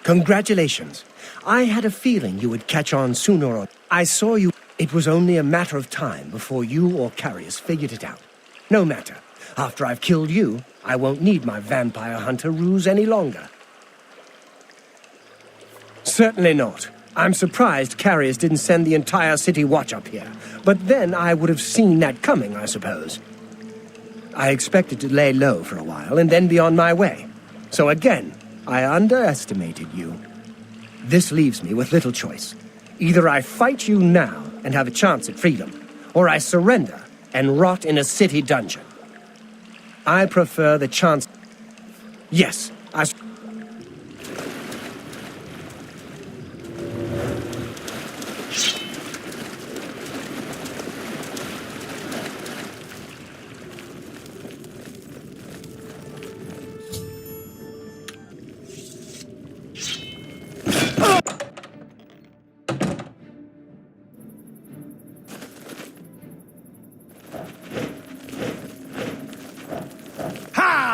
Congratulations. I had a feeling you would catch on sooner or... I saw you... It was only a matter of time before you or Carius figured it out. No matter. After I've killed you, I won't need my vampire hunter ruse any longer. Certainly not. I'm surprised Carius didn't send the entire city watch up here. But then I would have seen that coming, I suppose. I expected to lay low for a while and then be on my way. So again, I underestimated you. This leaves me with little choice. Either I fight you now and have a chance at freedom, or I surrender and rot in a city dungeon. I prefer the chance... Yes, I...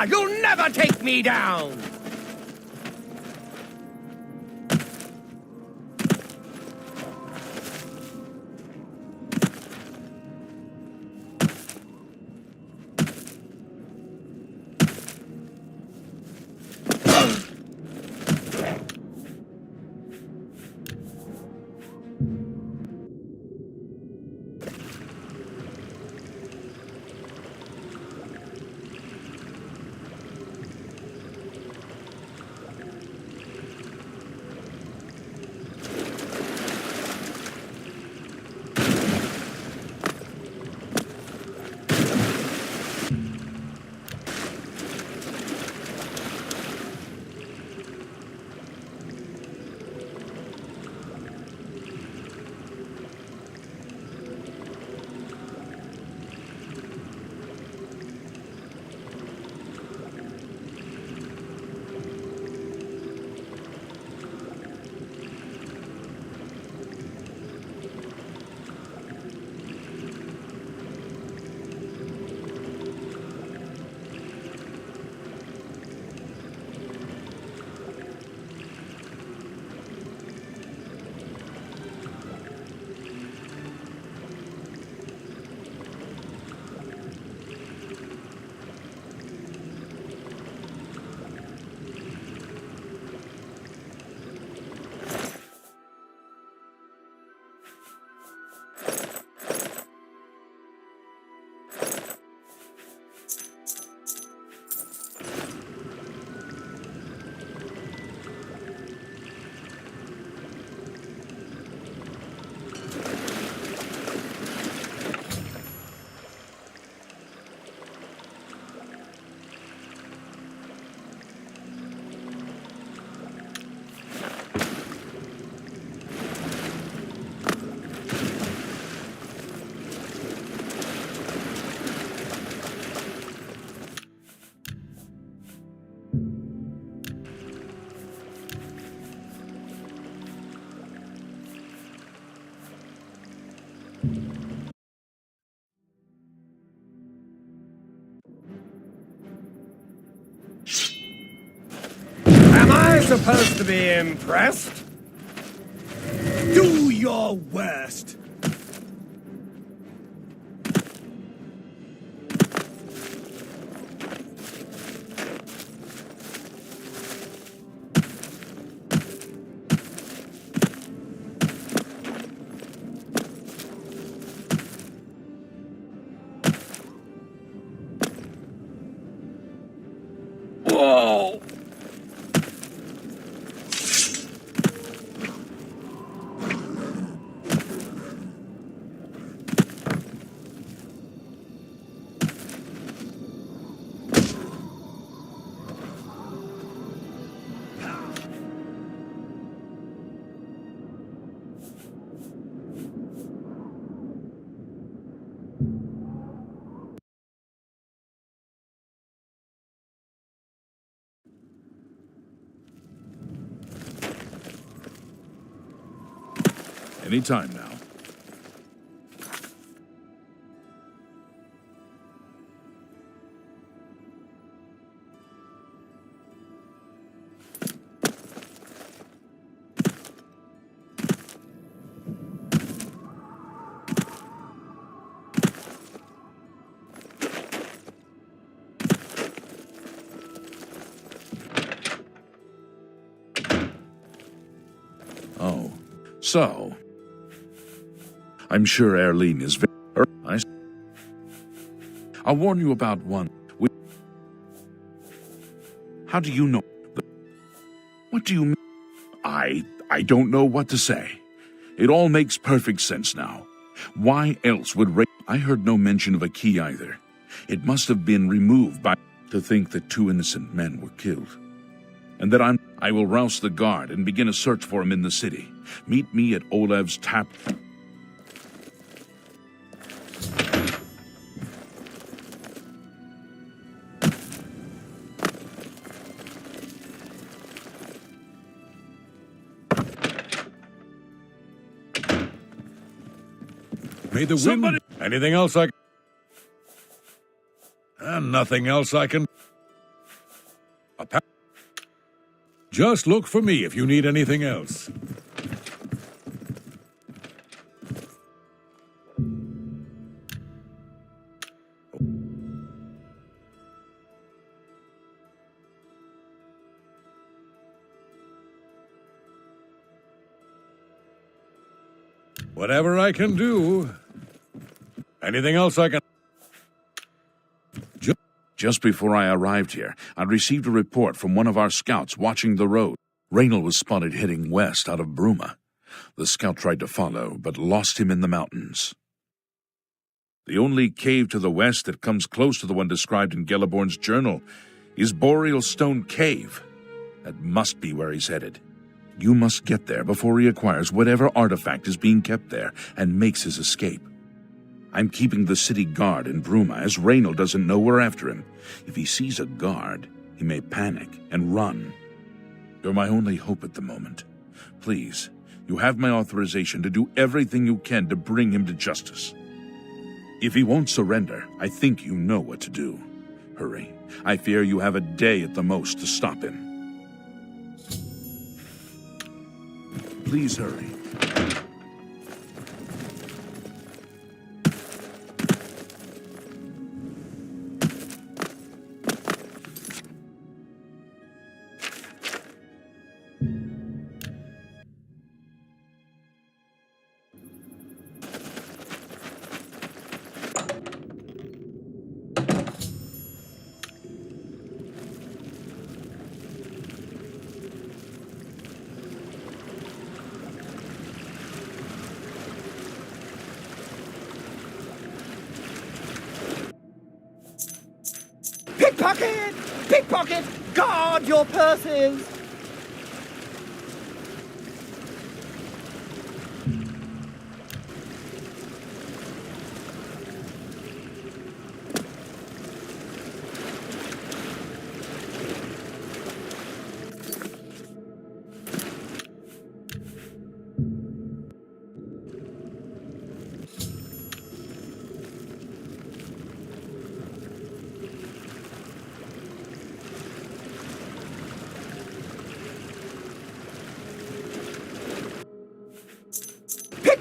You'll never take me down! Am I supposed to be impressed? Do your worst. Whoa! Any time now. Oh, so I'm sure Erlene is very... I'll warn you about one. How do you know? What do you mean? I don't know what to say. It all makes perfect sense now. Why else would I heard no mention of a key either. It must have been removed by... to think that 2 innocent men were killed. And that I will rouse the guard and begin a search for him in the city. Meet me at Olev's tap... May the wind... Anything else I... nothing else I can... Just look for me if you need anything else. Whatever I can do. Anything else I can... Just before I arrived here, I received a report from one of our scouts watching the road. Raynal was spotted heading west out of Bruma. The scout tried to follow, but lost him in the mountains. The only cave to the west that comes close to the one described in Gelliborn's journal is Boreal Stone Cave. That must be where he's headed. You must get there before he acquires whatever artifact is being kept there and makes his escape. I'm keeping the city guard in Bruma, as Raynal doesn't know we're after him. If he sees a guard, he may panic and run. You're my only hope at the moment. Please, you have my authorization to do everything you can to bring him to justice. If he won't surrender, I think you know what to do. Hurry. I fear you have a day at the most to stop him. Please hurry. Pickpocket! Pickpocket! Guard your purses!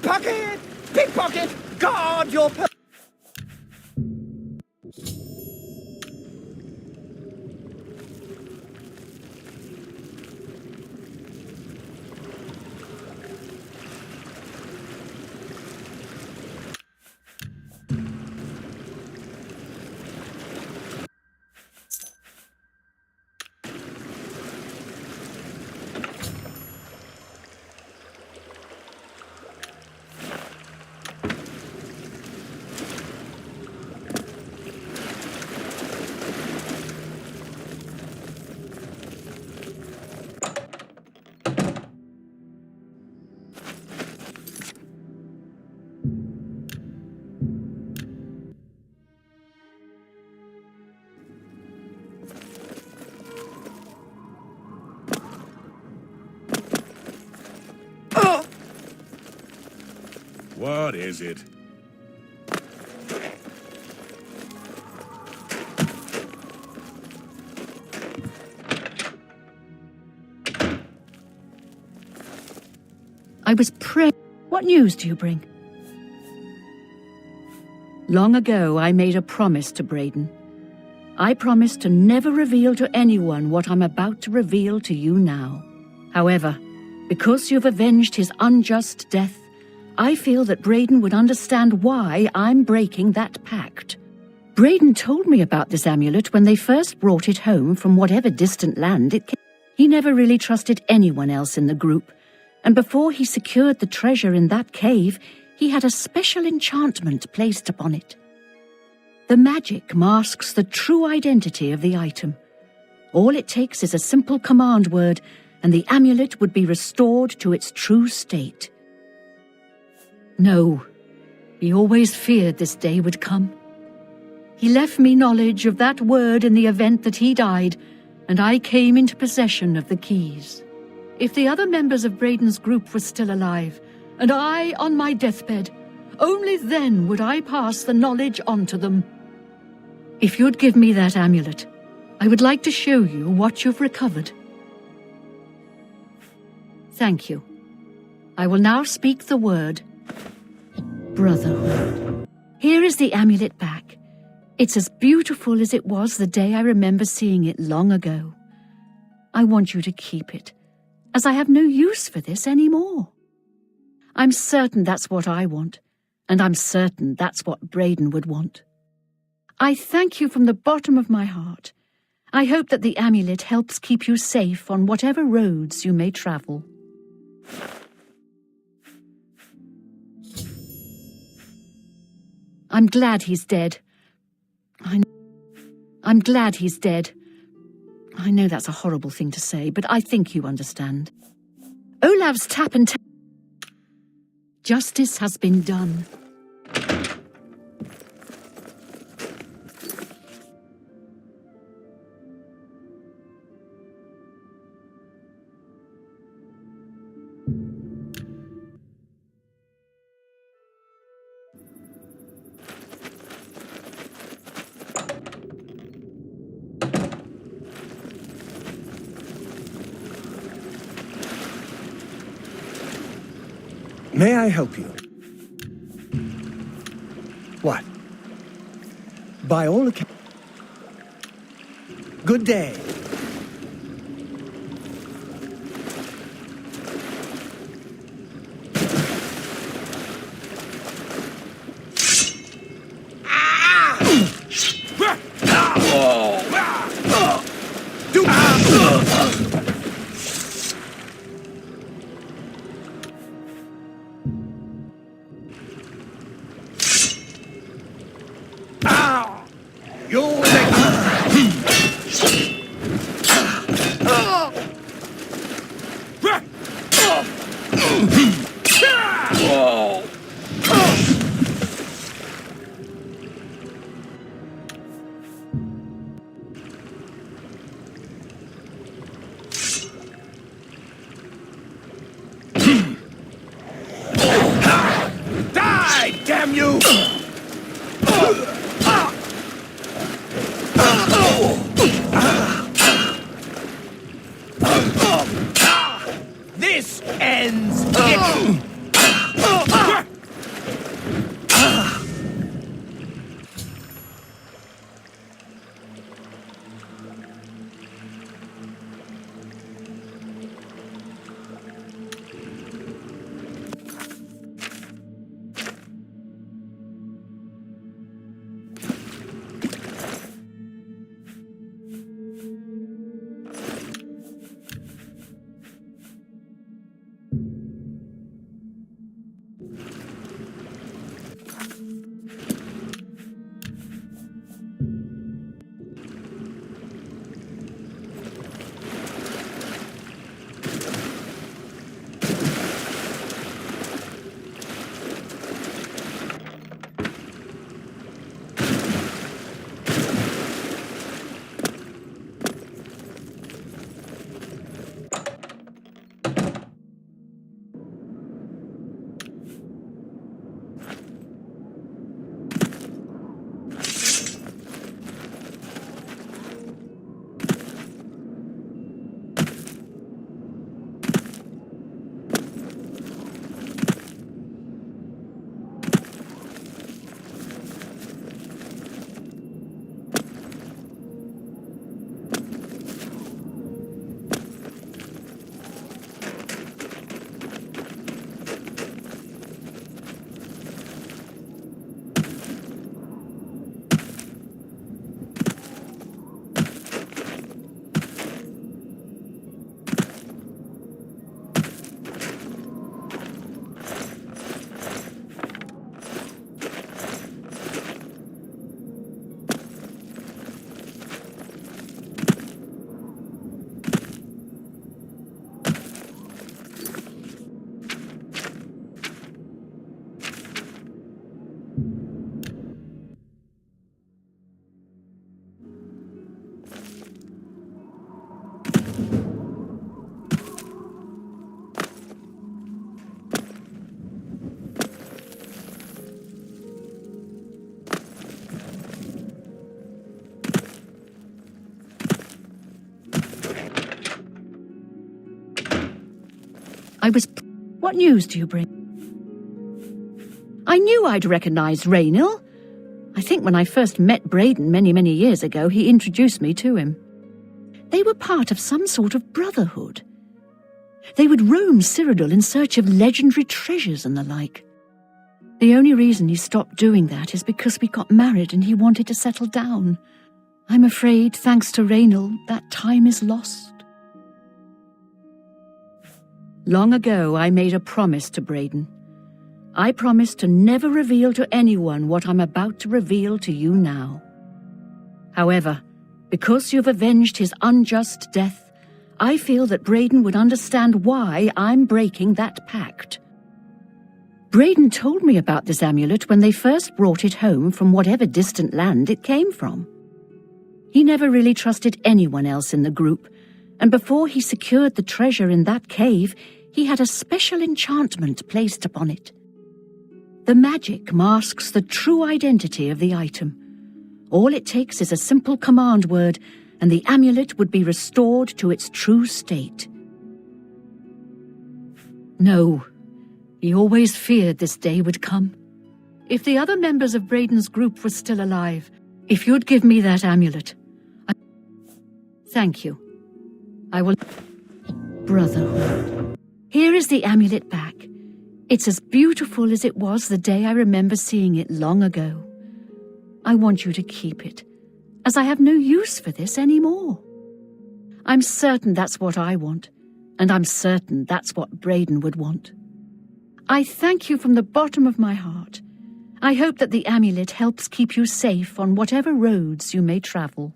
Pickpocket! Pickpocket! Guard your... What is it? I was praying. What news do you bring? Long ago, I made a promise to Braden. I promised to never reveal to anyone what I'm about to reveal to you now. However, because you've avenged his unjust death, I feel that Braden would understand why I'm breaking that pact. Braden told me about this amulet when they first brought it home from whatever distant land it came. He never really trusted anyone else in the group, and before he secured the treasure in that cave, he had a special enchantment placed upon it. The magic masks the true identity of the item. All it takes is a simple command word, and the amulet would be restored to its true state. No, he always feared this day would come. He left me knowledge of that word in the event that he died, and I came into possession of the keys. If the other members of Braden's group were still alive, and I on my deathbed, only then would I pass the knowledge on to them. If you'd give me that amulet, I would like to show you what you've recovered. Thank you. I will now speak the word Brotherhood. Here is the amulet back. It's as beautiful as it was the day I remember seeing it long ago. I want you to keep it, as I have no use for this anymore. I'm certain that's what I want, and I'm certain that's what Braden would want. I thank you from the bottom of my heart. I hope that the amulet helps keep you safe on whatever roads you may travel. I'm glad he's dead. I'm glad he's dead. I know that's a horrible thing to say, but I think you understand. Olav's tap and tap. Justice has been done. May I help you? What? By all accounts... Good day. Damn you! This ends it! What news do you bring? I knew I'd recognized Raynil. I think when I first met Braden many years ago, he introduced me to him. They were part of some sort of brotherhood. They would roam Cyrodiil in search of legendary treasures and the like. The only reason he stopped doing that is because we got married and he wanted to settle down. I'm afraid, thanks to Raynil, that time is lost. Long ago, I made a promise to Braden. I promised to never reveal to anyone what I'm about to reveal to you now. However, because you've avenged his unjust death, I feel that Braden would understand why I'm breaking that pact. Braden told me about this amulet when they first brought it home from whatever distant land it came from. He never really trusted anyone else in the group, and before he secured the treasure in that cave, he had a special enchantment placed upon it. The magic masks the true identity of the item. All it takes is a simple command word, and the amulet would be restored to its true state. No, he always feared this day would come. If the other members of Braden's group were still alive, if you'd give me that amulet, Thank you. I will... Brotherhood. Here is the amulet back. It's as beautiful as it was the day I remember seeing it long ago. I want you to keep it, as I have no use for this anymore. I'm certain that's what I want, and I'm certain that's what Braden would want. I thank you from the bottom of my heart. I hope that the amulet helps keep you safe on whatever roads you may travel.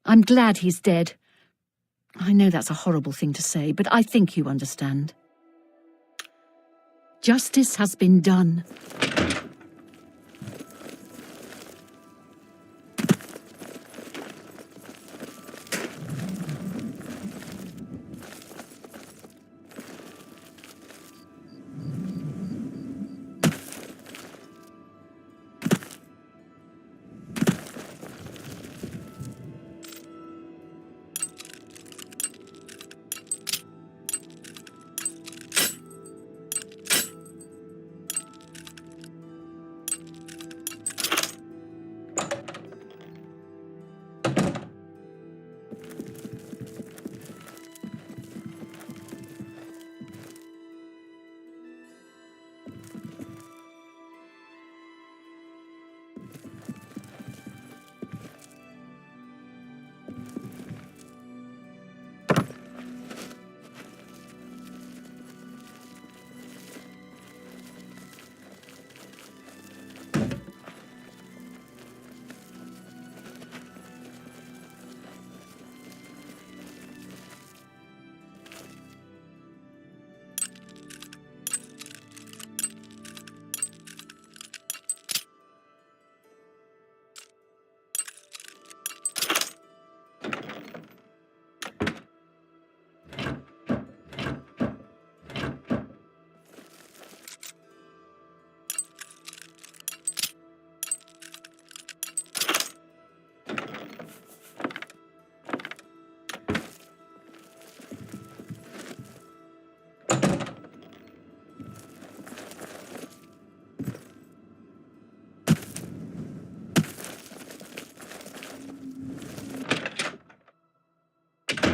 I'm glad he's dead. I know that's a horrible thing to say, but I think you understand. Justice has been done.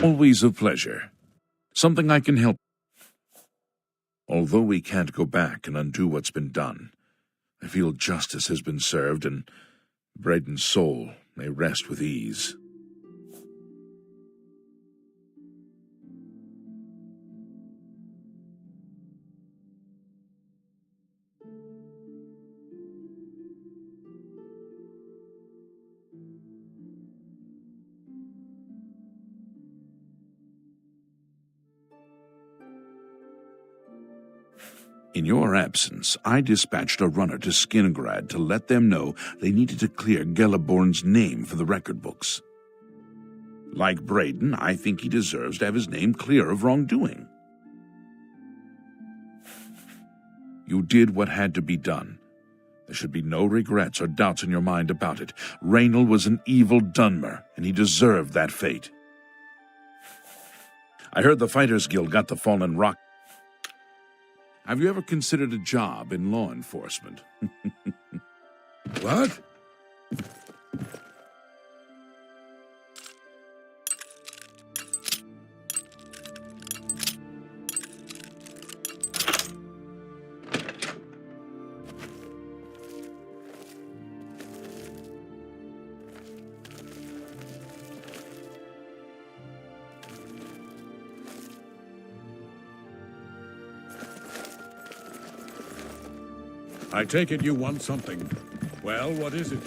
Always a pleasure. Something I can help. Although we can't go back and undo what's been done, I feel justice has been served and Braden's soul may rest with ease. In your absence, I dispatched a runner to Skingrad to let them know they needed to clear Gelliborn's name for the record books. Like Braden, I think he deserves to have his name clear of wrongdoing. You did what had to be done. There should be no regrets or doubts in your mind about it. Raynald was an evil Dunmer, and he deserved that fate. I heard the Fighters Guild got the fallen rock. Have you ever considered a job in law enforcement? What? I take it you want something. Well, what is it?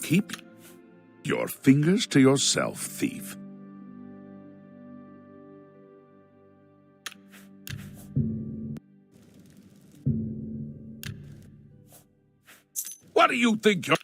Keep your fingers to yourself, thief. What do you think you're...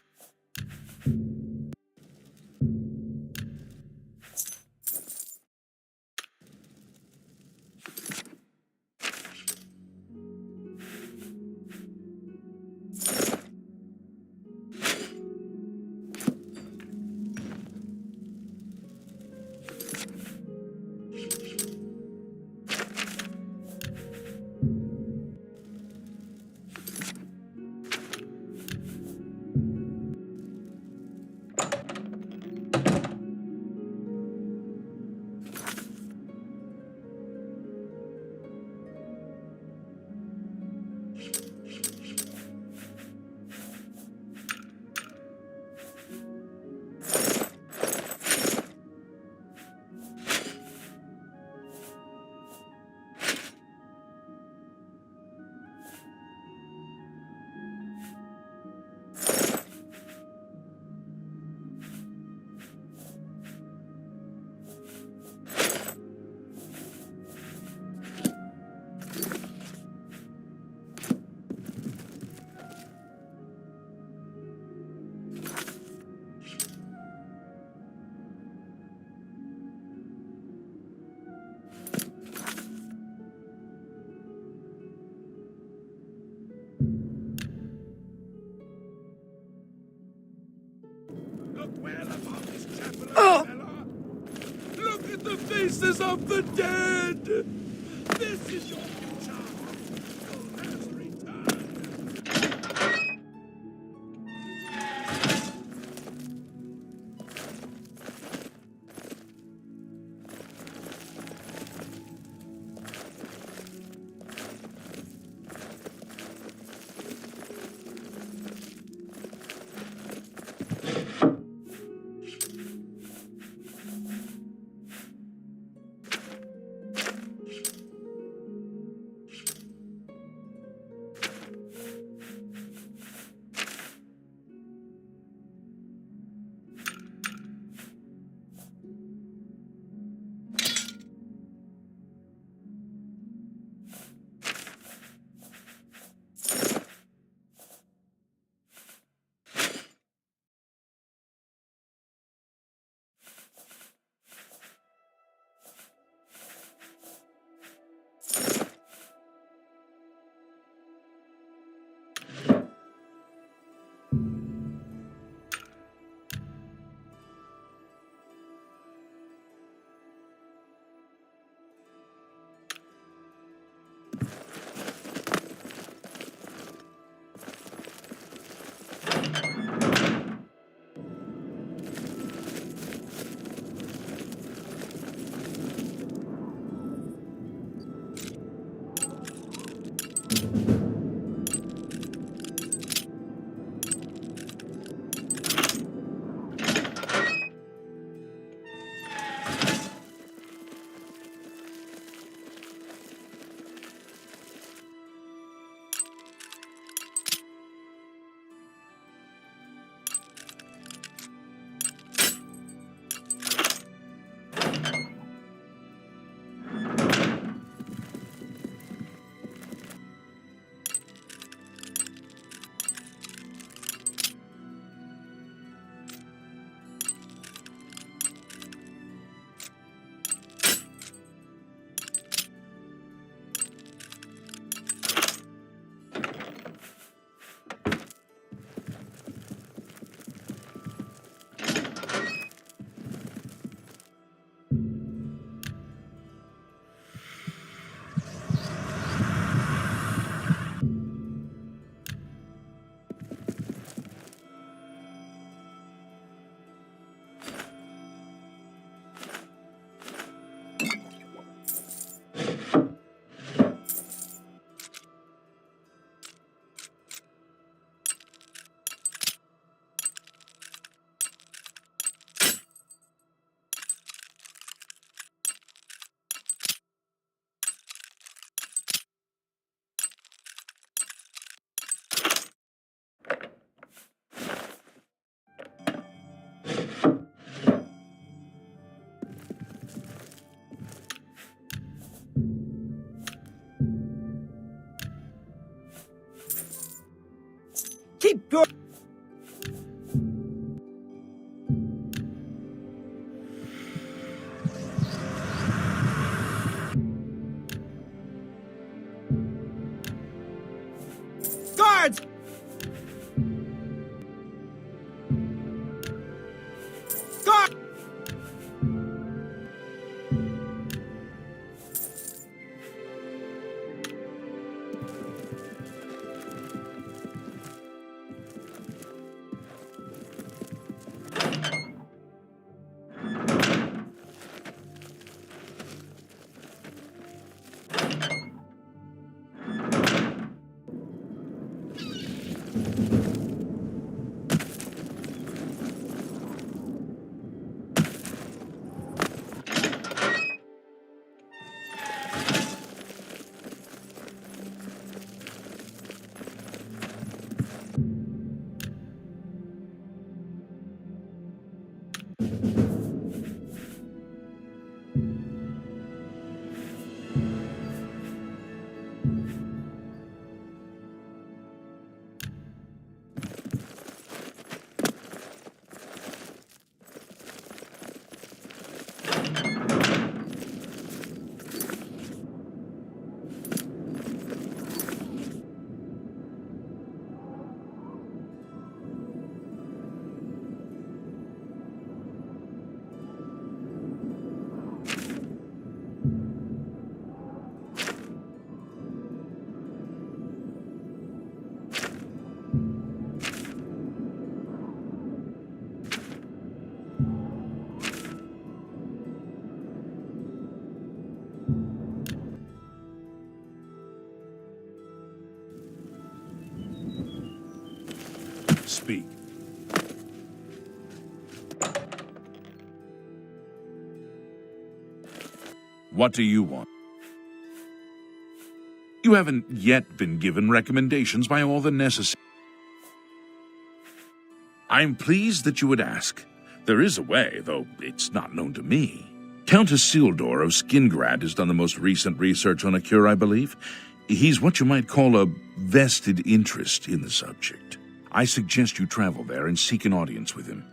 Look at the faces of the dead! This is your future! Evil has returned! Keep your... Guards! Guards! Speak. What do you want? You haven't yet been given recommendations by all the necessary. I'm pleased that you would ask. There is a way, though it's not known to me. Count Isildur of Skingrad has done the most recent research on a cure, I believe. He's what you might call a vested interest in the subject. I suggest you travel there and seek an audience with him.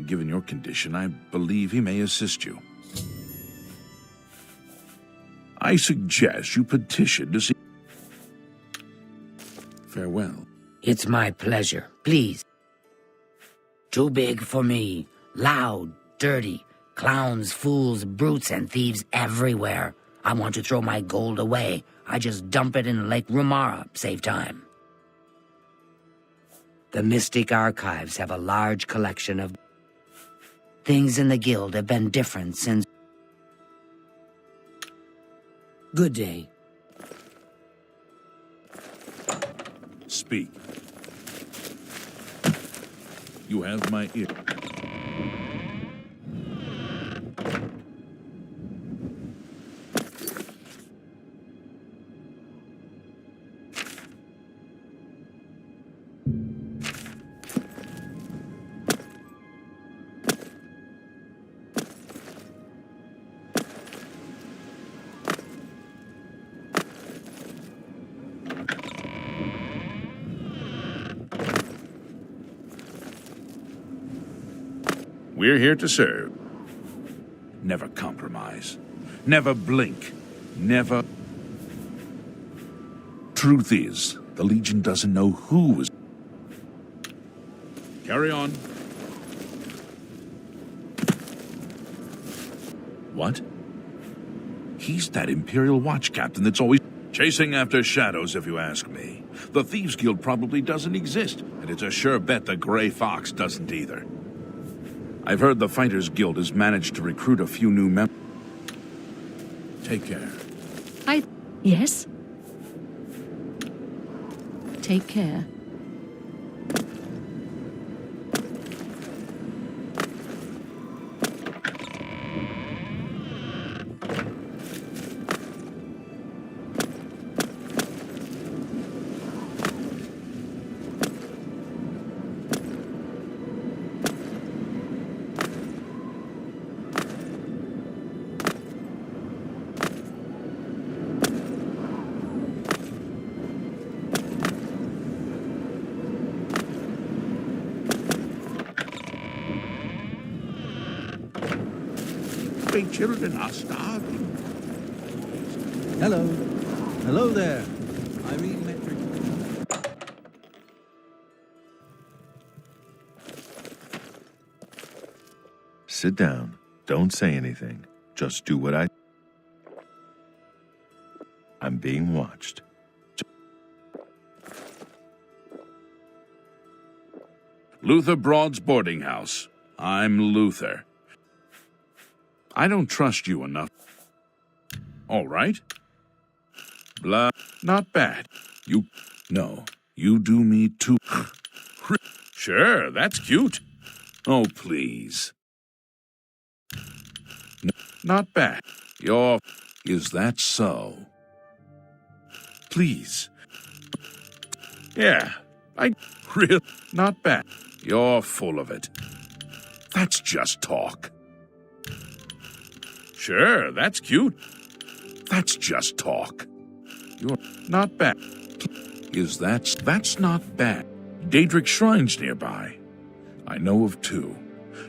Given your condition, I believe he may assist you. I suggest you petition to see... Farewell. It's my pleasure. Please. Too big for me. Loud, dirty, clowns, fools, brutes, and thieves everywhere. I want to throw my gold away. I just dump it in Lake Rumara, save time. The Mystic Archives have a large collection of... Things in the guild have been different since... Good day. Speak. You have my ear. We're here to serve. Never compromise. Never blink. Never... Truth is, the Legion doesn't know who is... Carry on. What? He's that Imperial Watch captain that's always chasing after shadows, if you ask me. The Thieves Guild probably doesn't exist, and it's a sure bet the Grey Fox doesn't either. I've heard the Fighters Guild has managed to recruit a few new members. Take care. Yes? Take care. Big children are starving. Hello. Hello there. Irene Metric. Sit down. Don't say anything. Just do what I'm being watched. Luther Broad's boarding house. I'm Luther. I don't trust you enough. All right. Blah. Not bad. No. You do me too. Sure, that's cute. Oh, please. No, not bad. Is that so? Please. Yeah, really, not bad. You're full of it. That's just talk. Sure, that's cute. That's just talk. You're not bad. That's not bad. Daedric shrines nearby. I know of two.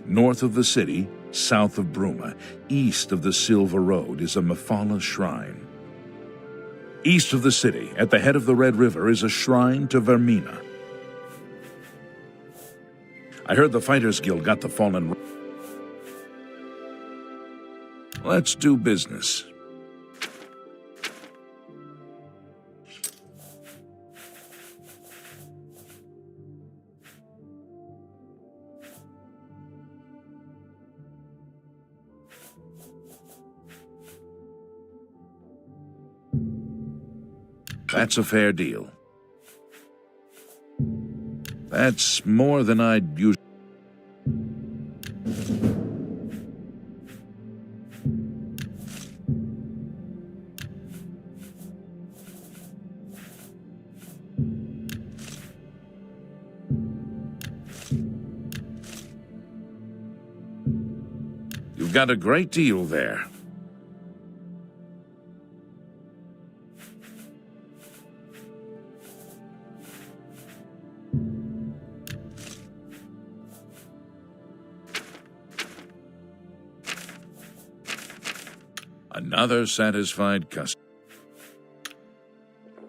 North of the city, south of Bruma, east of the Silver Road is a Mephala shrine. East of the city, at the head of the Red River, is a shrine to Vermina. I heard the Fighters Guild got the fallen... Let's do business. That's a fair deal. That's more than I'd use. You've got a great deal there. Another satisfied customer.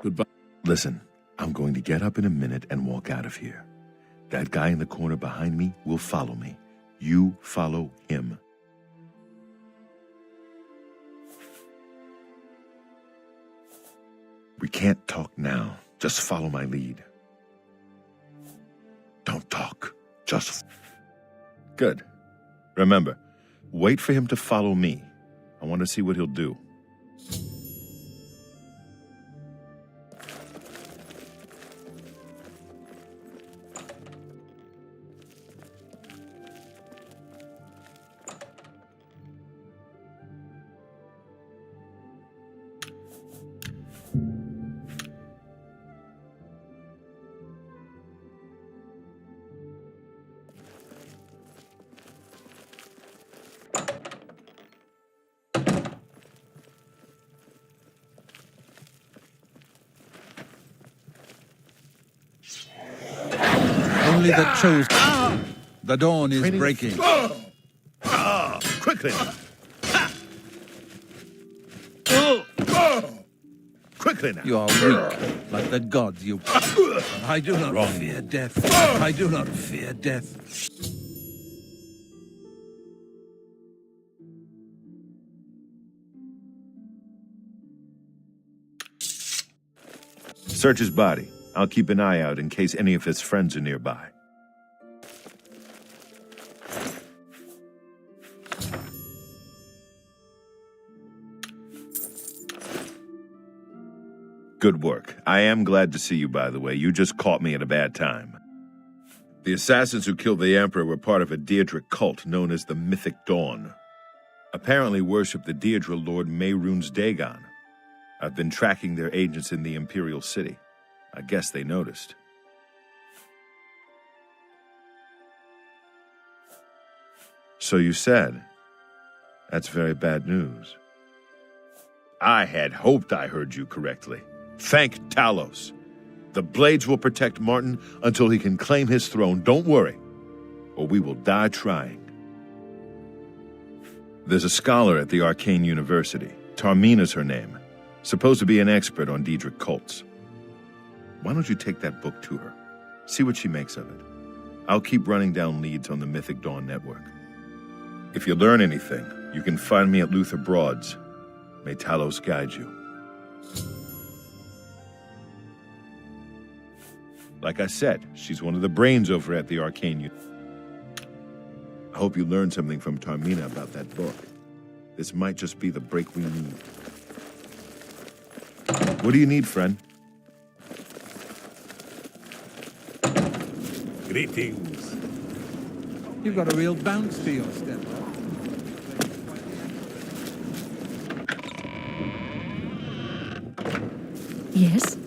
Goodbye. Listen, I'm going to get up in a minute and walk out of here. That guy in the corner behind me will follow me. You follow him. We can't talk now. Just follow my lead. Don't talk. Just... Good. Remember, wait for him to follow me. I want to see what he'll do. Only the chosen. The dawn is breaking. Quickly! Quickly now! You are weak, like the gods you... I do not fear death. I do not fear death. Search his body. I'll keep an eye out in case any of his friends are nearby. Good work. I am glad to see you, by the way. You just caught me at a bad time. The assassins who killed the Emperor were part of a Daedric cult known as the Mythic Dawn. Apparently worship the Daedra Lord Mehrunes Dagon. I've been tracking their agents in the Imperial City. I guess they noticed. So you said. That's very bad news. I had hoped I heard you correctly. Thank Talos. The Blades will protect Martin until he can claim his throne. Don't worry, or we will die trying. There's a scholar at the Arcane University. Tarmina's her name. Supposed to be an expert on Daedric cults. Why don't you take that book to her? See what she makes of it. I'll keep running down leads on the Mythic Dawn network. If you learn anything, you can find me at Luther Broad's. May Talos guide you. Like I said, she's one of the brains over at the Arcane. I hope you learned something from Tarmina about that book. This might just be the break we need. What do you need, friend? Greetings. You've got a real bounce to your step. Yes?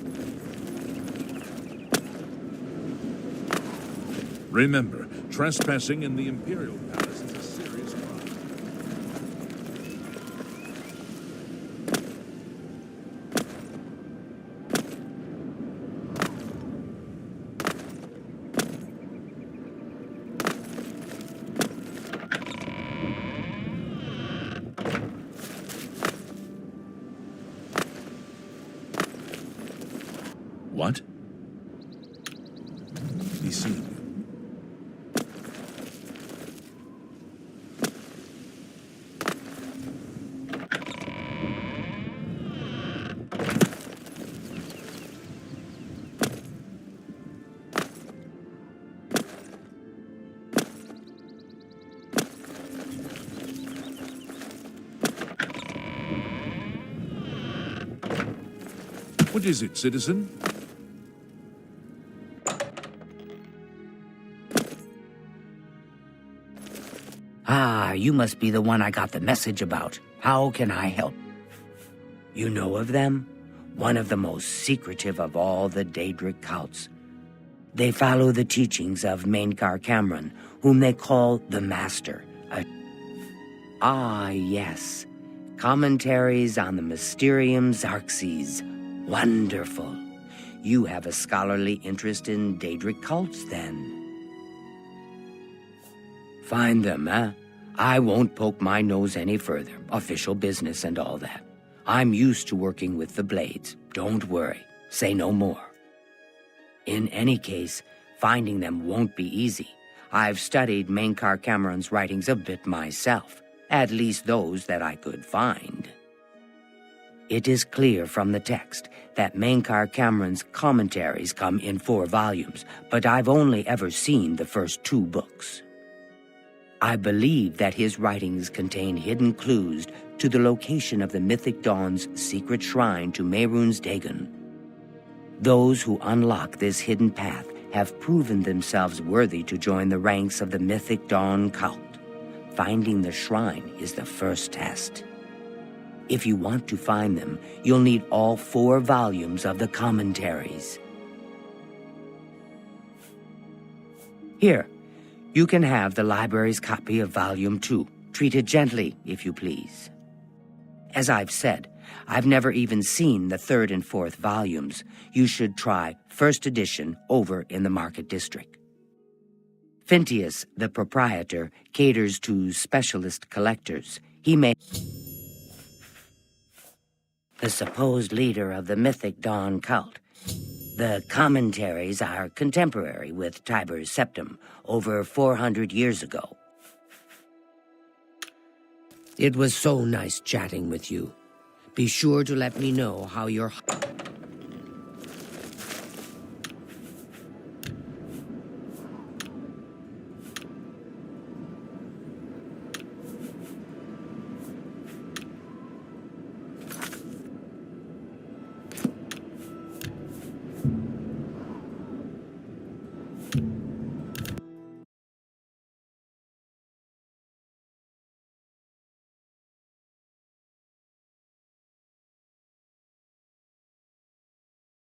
Remember, trespassing in the Imperial Palace is a serious crime. What? He's seen you. What is it, citizen? Ah, you must be the one I got the message about. How can I help? You know of them? One of the most secretive of all the Daedric cults. They follow the teachings of Mainkar Cameron, whom they call the Master. Ah, yes. Commentaries on the Mysterium Xarxes. Wonderful. You have a scholarly interest in Daedric cults, then? Find them, eh? I won't poke my nose any further. Official business and all that. I'm used to working with the Blades. Don't worry. Say no more. In any case, finding them won't be easy. I've studied Mainkar Cameron's writings a bit myself. At least those that I could find. It is clear from the text that Mankar Cameron's commentaries come in 4 volumes, but I've only ever seen the first 2 books. I believe that his writings contain hidden clues to the location of the Mythic Dawn's secret shrine to Mehrunes Dagon. Those who unlock this hidden path have proven themselves worthy to join the ranks of the Mythic Dawn cult. Finding the shrine is the first test. If you want to find them, you'll need all 4 volumes of the commentaries. Here, you can have the library's copy of Volume 2. Treat it gently, if you please. As I've said, I've never even seen the 3rd and 4th volumes. You should try first edition over in the Market District. Phintius, the proprietor, caters to specialist collectors. He may... The supposed leader of the Mythic Dawn cult. The commentaries are contemporary with Tiber's Septim, over 400 years ago. It was so nice chatting with you. Be sure to let me know how your...